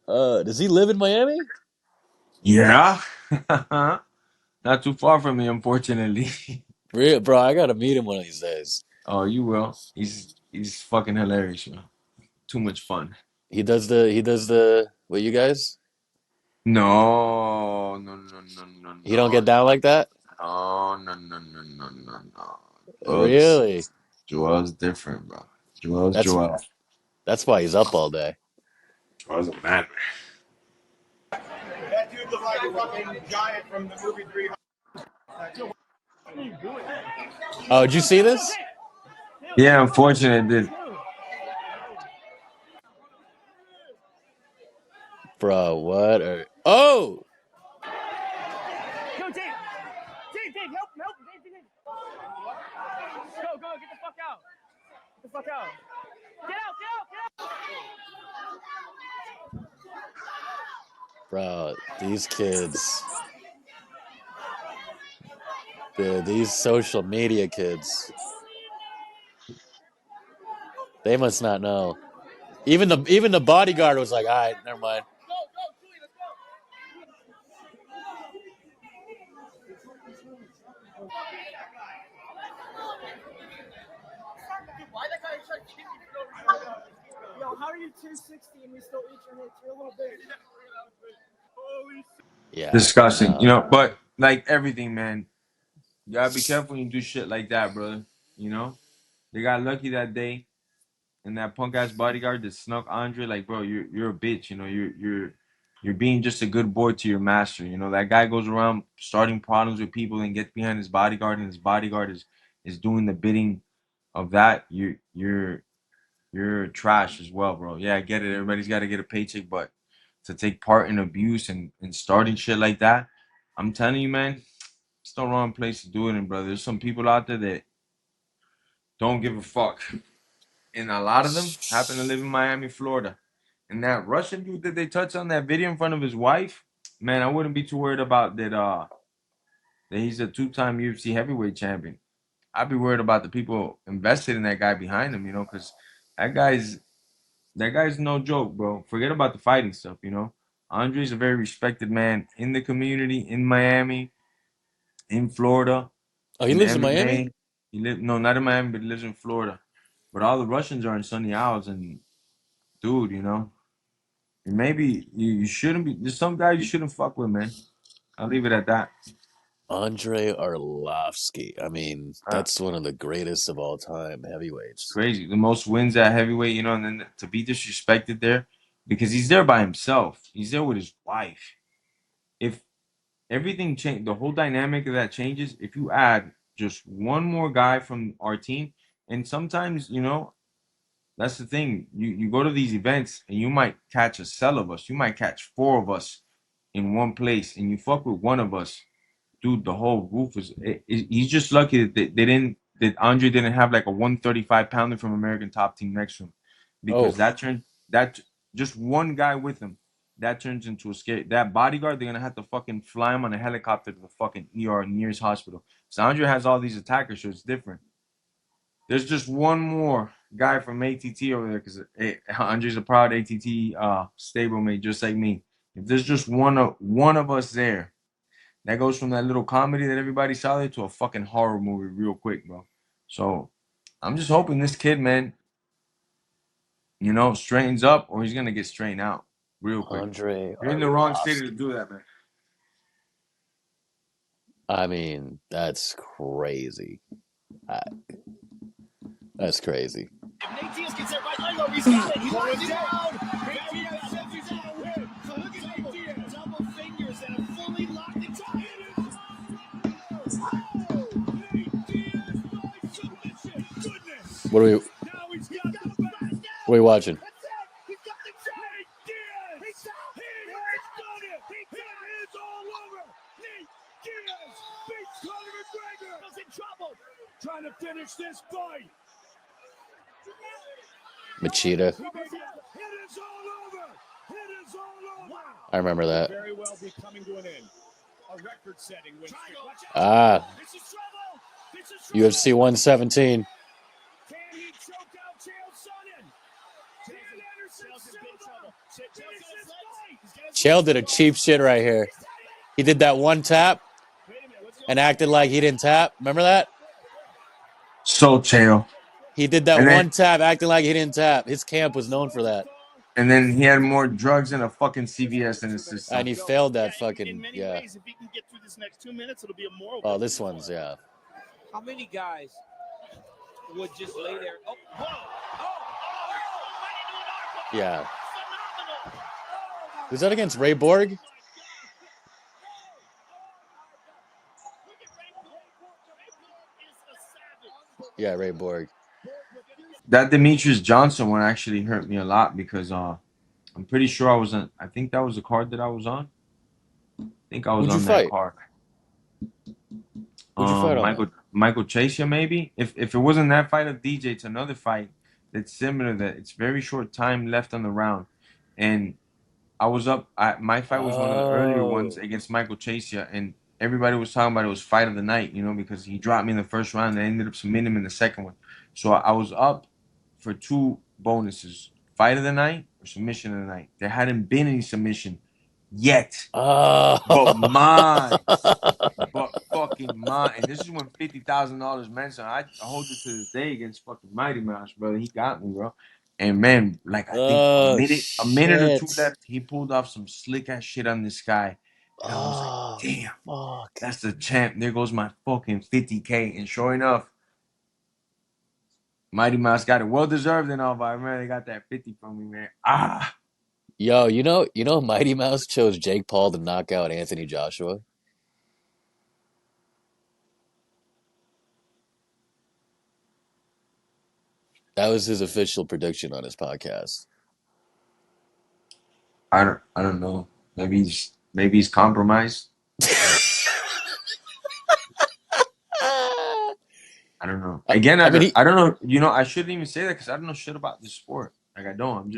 Speaker 2: bro.
Speaker 1: Does he live in Miami?
Speaker 2: Yeah. Not too far from me, unfortunately.
Speaker 1: Real, bro, I gotta meet him one of these days.
Speaker 2: Oh, you will. He's fucking hilarious, bro. Too much fun.
Speaker 1: He does the what you guys?
Speaker 2: No, no, no, no, no,
Speaker 1: He don't
Speaker 2: no,
Speaker 1: get down like that?
Speaker 2: no, no, no, no, no, no, no. Joel's
Speaker 1: Really?
Speaker 2: Joel's different, bro. Joel's
Speaker 1: That's
Speaker 2: Joel.
Speaker 1: that's why he's up all day.
Speaker 2: Joel's a man.
Speaker 4: That dude looked like a fucking giant from the movie 300.
Speaker 1: Oh, did you see this?
Speaker 2: Yeah, unfortunately, dude.
Speaker 1: Bro, what? Oh!
Speaker 4: Go, Dave! Dave, help! Dave. Go, get the fuck out! Get the fuck out! Get out!
Speaker 1: Bro, these kids. Dude, these social media kids. They must not know. Even the bodyguard was like, all right, never mind.
Speaker 4: Why that guy tried to kick me for no reason? Yo, how are you 260 and we still eat your hits? You're a little big. Holy shit.
Speaker 1: Yeah.
Speaker 2: Disgusting. You
Speaker 1: No.
Speaker 2: know, but like everything, man, you gotta be careful when you do shit like that, brother. You know, they got lucky that day, and that punk ass bodyguard that snuck Andre. Like, bro, you're a bitch. You know, you're being just a good boy to your master. You know, that guy goes around starting problems with people and gets behind his bodyguard, and his bodyguard is doing the bidding of that. You're trash as well, bro. Yeah, I get it. Everybody's got to get a paycheck, but to take part in abuse and starting shit like that, I'm telling you, man, it's the wrong place to do it in, brother. There's some people out there that don't give a fuck. And a lot of them happen to live in Miami, Florida. And that Russian dude that they touched on that video in front of his wife, man, I wouldn't be too worried about that. That he's a 2-time UFC heavyweight champion. I'd be worried about the people invested in that guy behind him, because that guy's no joke, bro. Forget about the fighting stuff, Andre's a very respected man in the community, in Miami, in Florida,
Speaker 1: Oh, he
Speaker 2: in
Speaker 1: lives in Miami?
Speaker 2: MMA. No, not in Miami, but he lives in Florida. But all the Russians are in Sunny Isles, and dude, maybe you shouldn't be. There's some guys you shouldn't fuck with, man. I'll leave it at that.
Speaker 1: Andre Arlovski. I mean,
Speaker 2: Uh,
Speaker 1: that's one of the greatest of all time
Speaker 2: it's
Speaker 1: heavyweights.
Speaker 2: crazy. The most wins at heavyweight, and then to be disrespected there because he's there by himself. He's there with his wife. If everything changed, the whole dynamic of that changes if you add just one more guy from our team. And sometimes, that's the thing. You go to these events and you might catch a cell of us. You might catch four of us in one place, and you fuck with one of us, dude. The whole roof is. He's just lucky that they didn't. That Andre didn't have like a 135-pounder from American Top Team next to him,
Speaker 1: Oh,
Speaker 2: because that just one guy with him, that turns into a scare. That bodyguard, they're gonna have to fucking fly him on a helicopter to the fucking ER nearest hospital. So Andre has all these attackers, so it's different. There's just one more guy from ATT over there because Andre's a proud ATT stablemate, just like me. If there's just one of us there, that goes from that little comedy that everybody saw there to a fucking horror movie real quick, bro. So I'm just hoping this kid, man, straightens up or he's gonna get straightened out real quick.
Speaker 1: Andre
Speaker 2: You're in the wrong city to
Speaker 1: Arlovski.
Speaker 2: do that, man.
Speaker 1: I mean, that's crazy. I, that's crazy.
Speaker 4: If Nate Diaz gets that right leg over, he's got it. He locks it down. Nate Diaz says he's out of win. So look at Nate Diaz. Double fingers and a fully locked it down. Nate Diaz by submission. Goodness.
Speaker 1: What are we?
Speaker 4: Now he's got the back.
Speaker 1: What are we watching?
Speaker 4: That's it. He's got the shot. Nate Diaz. He has done it. It is all over. Nate Diaz beats Conor McGregor. He's in trouble. Trying to finish this fight.
Speaker 1: Machida.
Speaker 4: It is all over. It is all over.
Speaker 1: I remember that.
Speaker 4: Very well be coming to an end. A record-setting win.
Speaker 1: Ah,
Speaker 4: This is trouble. This is trouble.
Speaker 1: UFC 117.
Speaker 4: Can he choke out Chael Sonnen? Can Anderson Silva?
Speaker 1: Chael did a cheap shit right here. He did that one tap and acted like he didn't tap. Remember that?
Speaker 2: So Chael.
Speaker 1: He did that
Speaker 2: And then-
Speaker 1: one tap acting like he didn't tap. His camp was known for that.
Speaker 2: And then he had more drugs than a fucking CVS in his system.
Speaker 1: And he failed that
Speaker 4: In
Speaker 1: fucking,
Speaker 4: many
Speaker 1: yeah.
Speaker 4: ways, if he can get through this next 2 minutes, it'll be a moral.
Speaker 1: Oh, this one's, yeah.
Speaker 5: How many guys would just lay there? Oh, whoa!
Speaker 1: Yeah. Was that against Ray Borg? Yeah, Ray Borg.
Speaker 2: That Demetrius Johnson one actually hurt me a lot because I'm pretty sure I was on. I think that was the card that I was on. I think I was
Speaker 1: Who'd you
Speaker 2: on that
Speaker 1: fight?
Speaker 2: card.
Speaker 1: Who'd you fight on?
Speaker 2: Michael Chase, maybe. If it wasn't that fight of DJ, it's another fight that's similar. That it's very short time left on the round, and I was up. My fight was one of the earlier ones against Michael Chase, and everybody was talking about it was fight of the night, because he dropped me in the first round and I ended up submitting him in the second one. So I was up for two bonuses: fight of the night or submission of the night. There hadn't been any submission yet, but fucking mine. And this is when $50,000 meant something. I hold it to this day against fucking Mighty Mouse, brother. He got me, bro. And man, like I think a minute or two left, he pulled off some slick ass shit on this guy. And I was like, damn,
Speaker 1: fuck.
Speaker 2: that's the champ. There goes my fucking 50K. And sure enough, Mighty Mouse got it well deserved and all, but I remember they got that 50 from me, man.
Speaker 1: Yo, you know Mighty Mouse chose Jake Paul to knock out Anthony Joshua? That was his official prediction on his podcast.
Speaker 2: I don't know. Maybe he's compromised. I don't know. Again, I don't know. I shouldn't even say that because I don't know shit about this sport. Like I don't.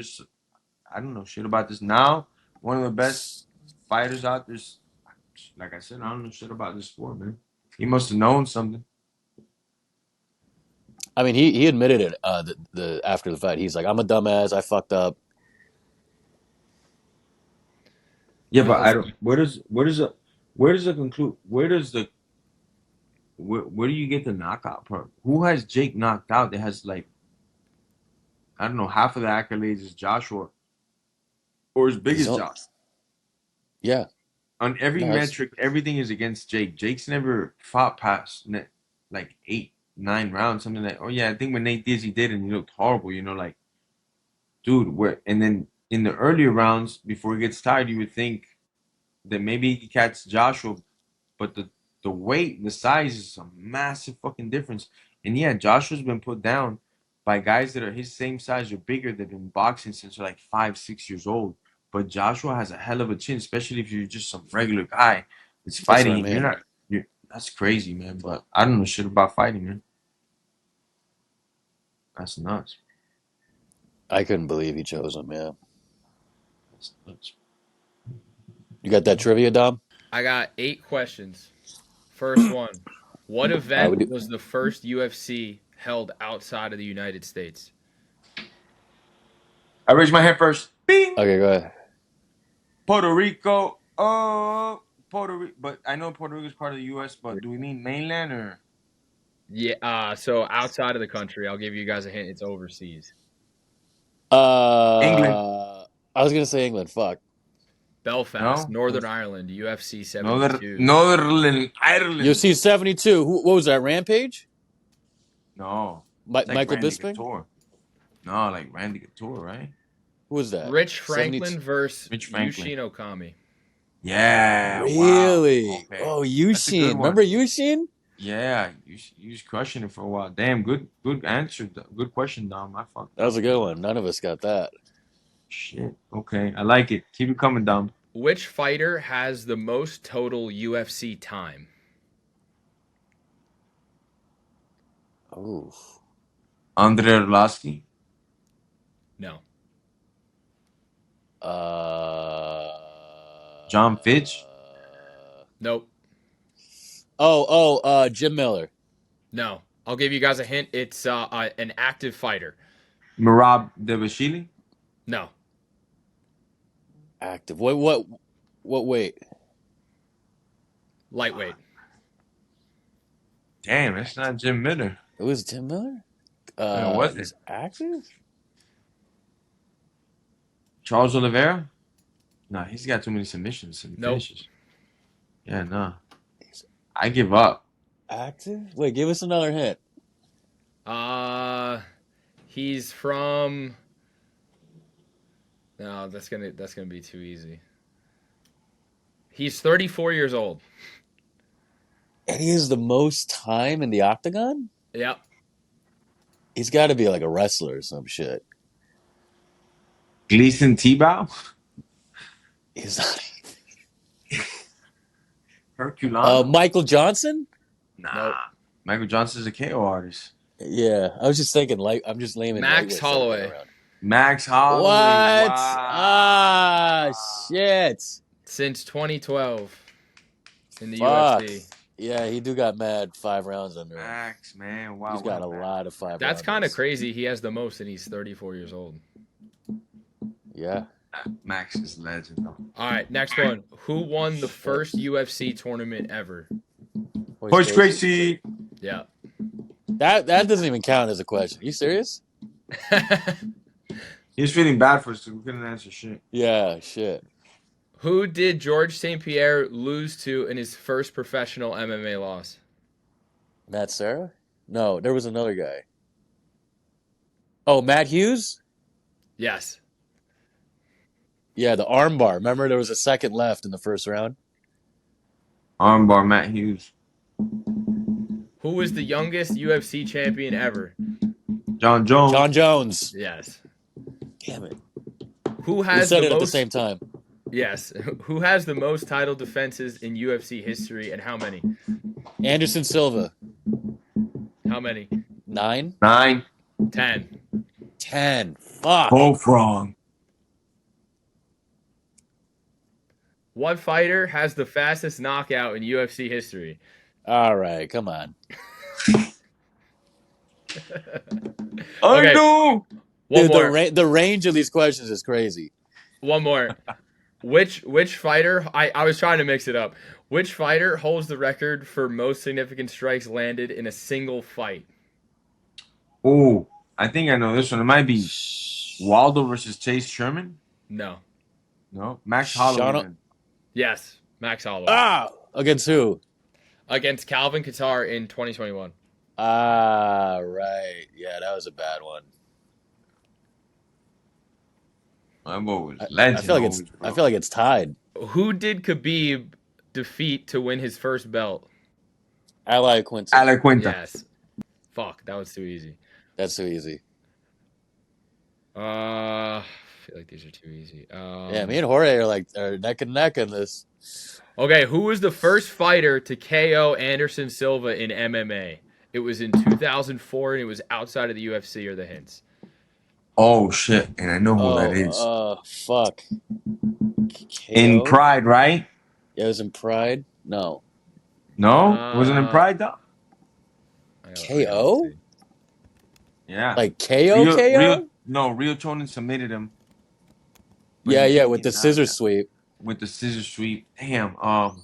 Speaker 2: I don't know shit about this. Now, one of the best fighters out there. Like I said, I don't know shit about this sport, man. He must have known something.
Speaker 1: I mean, he admitted it. The after the fight, he's like, "I'm a dumbass. I fucked up."
Speaker 2: Yeah, but I
Speaker 5: Well,
Speaker 2: don't. Where does the conclude? Where do you get the knockout part? Who has Jake knocked out? That has like I don't know, half of the accolades is Joshua or as big
Speaker 1: He's
Speaker 2: as
Speaker 1: on.
Speaker 2: Josh.
Speaker 1: Yeah,
Speaker 2: On every
Speaker 1: no, it's
Speaker 2: metric, everything is against Jake. Jake's never fought past like 8, 9 rounds, something like. Oh yeah, I think when Nate Diaz he did, and he looked horrible. Like, dude, where? And then in the earlier rounds, before he gets tired, you would think that maybe he could catch Joshua, but the weight, the size is a massive fucking difference. And yeah, Joshua's been put down by guys that are his same size or bigger that have been boxing since they're like 5, 6 years old. But Joshua has a hell of a chin, especially if you're just some regular guy that's
Speaker 1: that's what
Speaker 2: fighting
Speaker 1: I
Speaker 2: and you're
Speaker 1: mean.
Speaker 2: not. You're That's crazy, man. But I don't know shit about fighting, man. That's nuts.
Speaker 1: I couldn't believe he chose him. Yeah,
Speaker 2: That's nuts.
Speaker 1: you got that trivia, Dom?
Speaker 6: I got 8 questions. First one. What
Speaker 1: All right,
Speaker 6: event
Speaker 1: we do.
Speaker 6: was the first UFC held outside of the United States?
Speaker 2: I raised my hand first. Bing.
Speaker 1: Okay, go ahead.
Speaker 2: Puerto Rico. Puerto Rico. But I know Puerto Rico is part of the U.S. But do we mean mainland or?
Speaker 6: Yeah, so outside of the country, I'll give you guys a hint. It's overseas.
Speaker 2: England.
Speaker 1: I was gonna say England. Fuck.
Speaker 6: Belfast,
Speaker 2: No?
Speaker 6: Northern Ireland, UFC
Speaker 2: Northern
Speaker 6: 72.
Speaker 2: Northern Ireland.
Speaker 1: UFC 72. What was that? Rampage?
Speaker 2: No. It's like
Speaker 1: Michael
Speaker 2: Randy
Speaker 1: Bisping?
Speaker 2: Couture. No, like Randy Couture, right?
Speaker 1: Who was that?
Speaker 6: Rich
Speaker 1: 72.
Speaker 6: Franklin versus
Speaker 2: Rich Franklin.
Speaker 6: Yushin Okami.
Speaker 2: Yeah, wow.
Speaker 1: Really?
Speaker 2: Okay.
Speaker 1: Oh,
Speaker 2: That's a good
Speaker 1: Yushin.
Speaker 2: one.
Speaker 1: Remember Yushin?
Speaker 2: Yeah, you was crushing it for a while. Damn, good answer. Good question, Dom. I fucked
Speaker 1: That was
Speaker 2: up.
Speaker 1: a good one. None of us got that.
Speaker 2: Shit. Okay, I like it. Keep it coming, Dom.
Speaker 6: Which fighter has the most total UFC time?
Speaker 1: Oh.
Speaker 2: Andre Arlovski.
Speaker 6: No.
Speaker 2: John Fitch.
Speaker 6: Nope.
Speaker 1: Jim Miller.
Speaker 6: No. I'll give you guys a hint. It's an active fighter.
Speaker 2: Merab Debashili.
Speaker 6: No.
Speaker 1: Active. What weight?
Speaker 6: Lightweight.
Speaker 2: Damn, that's not Jim Miller.
Speaker 1: It was Jim Miller?
Speaker 2: Was it
Speaker 1: He's active?
Speaker 2: Charles Oliveira? No, he's got too many submissions and
Speaker 6: Nope.
Speaker 2: finishes. Yeah, no. I give up.
Speaker 1: Active? Wait, give us another hint.
Speaker 6: He's from. No, that's gonna be too easy. He's 34 years old.
Speaker 1: And he has the most time in the octagon?
Speaker 6: Yep.
Speaker 1: He's got to be like a wrestler or some shit.
Speaker 2: Gleason Tebow?
Speaker 1: He's not.
Speaker 2: Herculano?
Speaker 1: Michael Johnson?
Speaker 2: Nah.
Speaker 6: Nope.
Speaker 2: Michael Johnson's a KO artist.
Speaker 1: Yeah, I was just thinking I'm just naming
Speaker 6: Max
Speaker 1: lightweights that I've been
Speaker 6: Holloway.
Speaker 1: around.
Speaker 2: Max Holloway.
Speaker 1: What?
Speaker 2: Wow.
Speaker 1: Shit.
Speaker 6: Since 2012 in the
Speaker 1: Fuck.
Speaker 6: UFC.
Speaker 1: Yeah, he do got mad 5 rounds under him.
Speaker 2: Max, man. Wow.
Speaker 1: He's got a lot of 5
Speaker 6: That's kind of
Speaker 1: rounders.
Speaker 6: crazy. He has the most and he's 34 years old.
Speaker 1: Yeah.
Speaker 2: Max is legend, though.
Speaker 6: All right, next one. Who won the first UFC tournament ever?
Speaker 2: Hoist Gracie.
Speaker 6: Yeah.
Speaker 1: That doesn't even count as a question. You serious?
Speaker 2: He was feeling bad for us, so we couldn't answer shit.
Speaker 1: Yeah, shit.
Speaker 6: Who did George St. Pierre lose to in his first professional MMA loss?
Speaker 1: Matt Serra? No, there was another guy. Oh, Matt Hughes?
Speaker 6: Yes.
Speaker 1: Yeah, the armbar. Remember there was a second left in the first round?
Speaker 2: Armbar Matt Hughes.
Speaker 6: Who was the youngest UFC champion ever?
Speaker 2: John Jones.
Speaker 1: John Jones.
Speaker 6: Yes.
Speaker 1: Damn it.
Speaker 6: Who
Speaker 1: We
Speaker 6: has
Speaker 1: said
Speaker 6: the
Speaker 1: it at the
Speaker 6: most?
Speaker 1: same time.
Speaker 6: Yes. Who has the most title defenses in UFC history and how many?
Speaker 1: Anderson Silva.
Speaker 6: How many?
Speaker 1: 9?
Speaker 2: 9.
Speaker 6: 10.
Speaker 1: 10. Fuck.
Speaker 2: Both wrong.
Speaker 6: What fighter has the fastest knockout in UFC history?
Speaker 1: All right, come on.
Speaker 6: Okay.
Speaker 2: no.
Speaker 6: One
Speaker 1: Dude,
Speaker 6: more.
Speaker 1: the range of these questions is crazy.
Speaker 6: One more. Which fighter? I was trying to mix it up. Which fighter holds the record for most significant strikes landed in a single fight?
Speaker 2: Oh, I think I know this one. It might be Waldo versus Chase Sherman.
Speaker 6: No.
Speaker 2: No, Max Holloway. Then.
Speaker 6: Yes, Max Holloway
Speaker 1: Against who?
Speaker 6: against Calvin Kattar in 2021.
Speaker 1: Right. Yeah, that was a bad one.
Speaker 2: My boy was
Speaker 1: I
Speaker 2: legend.
Speaker 1: feel like it's tied.
Speaker 6: Who did Khabib defeat to win his first belt?
Speaker 1: Ally Quinta.
Speaker 2: Alex Quinta.
Speaker 6: Yes. Fuck, that was too easy.
Speaker 1: That's too easy.
Speaker 6: I feel like these are too easy.
Speaker 1: Yeah, me and Jorge are neck and neck in this.
Speaker 6: Okay, who was the first fighter to KO Anderson Silva in MMA? It was in 2004 and it was outside of the UFC or the hints.
Speaker 2: Oh shit! And I know who that is.
Speaker 1: Fuck.
Speaker 2: In
Speaker 1: KO?
Speaker 2: Pride, right?
Speaker 1: Yeah, it was in Pride. No.
Speaker 2: No, wasn't in Pride though.
Speaker 1: KO?
Speaker 2: Yeah.
Speaker 1: Like KO?
Speaker 2: Real Chonin submitted him.
Speaker 1: Yeah, with the scissor sweep.
Speaker 2: With the scissor sweep. Damn.
Speaker 1: KO?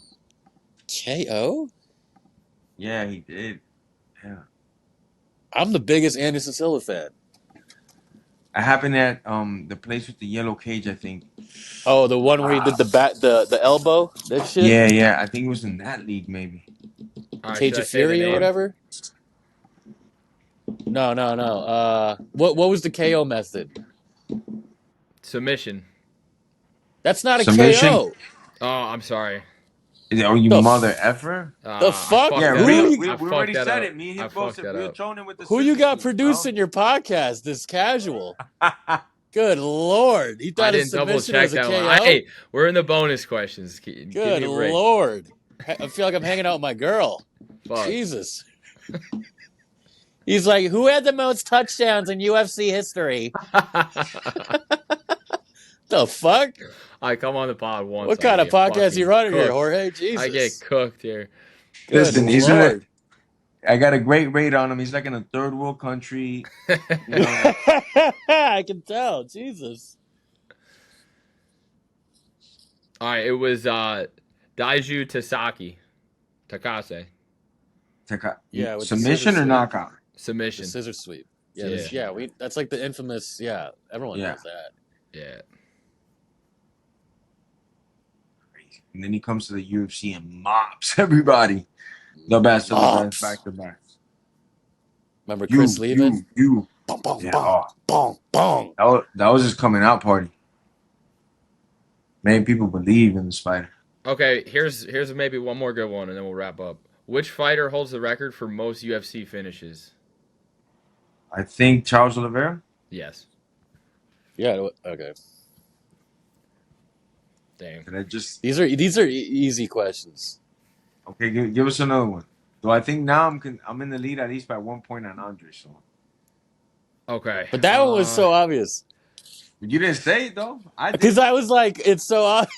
Speaker 2: Yeah, he did. Yeah.
Speaker 1: I'm the biggest Anderson Silva fan.
Speaker 2: It happened at the place with the yellow cage, I think.
Speaker 1: Oh, the one where he did the elbow? That shit?
Speaker 2: Yeah. I think it was in that league, maybe.
Speaker 1: Cage of Fury or whatever? No. What was the KO method?
Speaker 6: Submission.
Speaker 1: That's not a
Speaker 2: Submission?
Speaker 1: KO.
Speaker 6: Oh, I'm sorry.
Speaker 2: Oh, you mother effer?
Speaker 1: The fuck?
Speaker 2: Yeah, we already said
Speaker 6: up.
Speaker 2: it. Me and him both said Real Chonin with the
Speaker 1: Who you got
Speaker 2: sweep,
Speaker 1: producing your podcast this casual? Good Lord. He thought his submission was a KO?
Speaker 6: Hey, we're in the bonus questions.
Speaker 1: Good Lord. I feel like I'm hanging out with my girl. Fuck. Jesus. He's like, who had the most touchdowns in UFC history? The fuck?
Speaker 6: I come on the pod once.
Speaker 1: What kind of podcast you running here, Jorge? Jesus.
Speaker 6: I get cooked here.
Speaker 2: Listen, isn't it? I got a great rate on him. He's like in a third world country. You know.
Speaker 1: I can tell. Jesus.
Speaker 6: All right, it was Daiju Takase.
Speaker 2: Yeah, with submission or knockout?
Speaker 6: Submission.
Speaker 1: The scissor sweep. Yeah, that's like the infamous. Yeah, everyone knows that.
Speaker 6: Yeah.
Speaker 2: And then he comes to the UFC and mops everybody. The best of the best, back to back.
Speaker 1: Remember Chris leaving?
Speaker 2: Bong, bong, bong. That was his coming out party. Made people believe in this fighter.
Speaker 6: Okay, here's maybe one more good one, and then we'll wrap up. Which fighter holds the record for most UFC finishes?
Speaker 2: I think Charles Oliveira.
Speaker 6: Yes.
Speaker 1: Yeah. Okay.
Speaker 6: Damn.
Speaker 1: These are easy questions.
Speaker 2: Okay, give us another one. So I think now I'm in the lead at least by 1 point on Andre. So.
Speaker 6: Okay.
Speaker 1: But that one was so obvious.
Speaker 2: You didn't say it though.
Speaker 1: Because I was like, it's so obvious.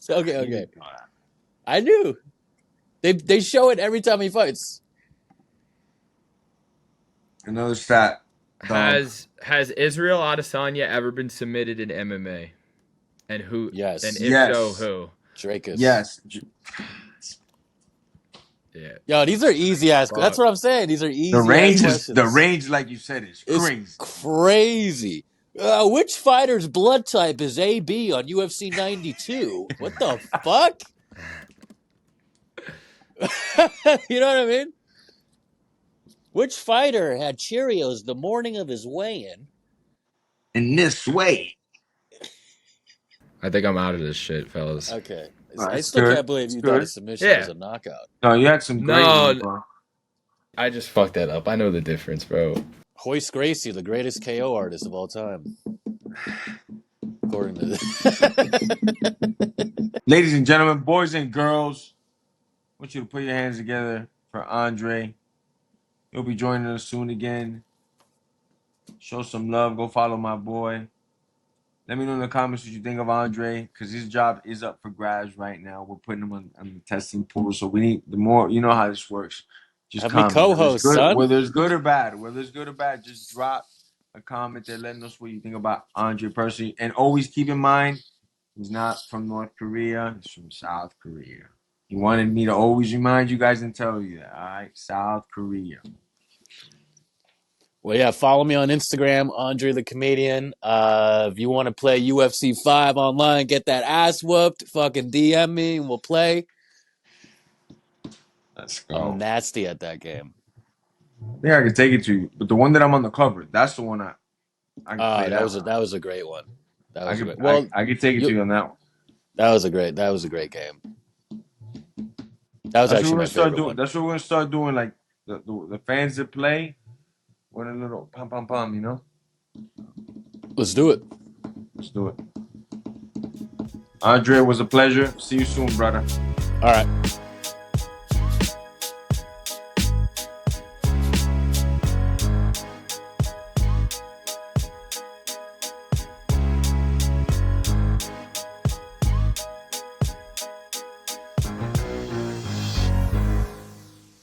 Speaker 1: Okay. I knew. They show it every time he fights.
Speaker 2: Another stat.
Speaker 6: Has Israel Adesanya ever been submitted in MMA? And who?
Speaker 1: Yes.
Speaker 6: And if so, who?
Speaker 1: Drakus.
Speaker 2: Yes.
Speaker 6: Yeah.
Speaker 1: Yo, these are easy ass. That's what I'm saying. These are easy.
Speaker 2: The range, like you said, is crazy.
Speaker 1: It's crazy. Which fighter's blood type is AB on UFC 92? What the fuck? You know what I mean? Which fighter had Cheerios the morning of his weigh-in?
Speaker 2: In this way.
Speaker 6: I think I'm out of this shit, fellas.
Speaker 1: Okay. I still can't believe you thought a submission was a knockout.
Speaker 2: No, you had some great ones, bro.
Speaker 6: I just fucked that up. I know the difference, bro.
Speaker 1: Royce Gracie, the greatest KO artist of all time. According to this.
Speaker 2: Ladies and gentlemen, boys and girls, I want you to put your hands together for Andre. He'll be joining us soon again. Show some love. Go follow my boy. Let me know in the comments what you think of Andre, because his job is up for grabs right now. We're putting him on the testing pool, so we need the more. You know how this works. Just
Speaker 1: Have me
Speaker 2: comment.
Speaker 1: co-host, son.
Speaker 2: Whether it's good or bad, just drop a comment there letting us what you think about Andre personally. And always keep in mind, he's not from North Korea, he's from South Korea. He wanted me to always remind you guys and tell you that. All right, South Korea.
Speaker 1: Well, yeah, follow me on Instagram, Andre the Comedian. If you want to play UFC 5 online, get that ass whooped, fucking DM me and we'll play.
Speaker 2: Let's
Speaker 1: I'm
Speaker 2: go.
Speaker 1: nasty at that game.
Speaker 2: I think I can take it to you, but the one that I'm on the cover, that's the one I can play
Speaker 1: That was
Speaker 2: one.
Speaker 1: that was a great one. That was great.
Speaker 2: I
Speaker 1: Well,
Speaker 2: can take it to you on that one.
Speaker 1: that was a great game. That was actually my favorite one.
Speaker 2: That's what we're gonna start doing. Like the fans that play with a little pum pum pum, you know.
Speaker 1: Let's do it.
Speaker 2: Let's do it. Andre, it was a pleasure. See you soon, brother.
Speaker 1: All right.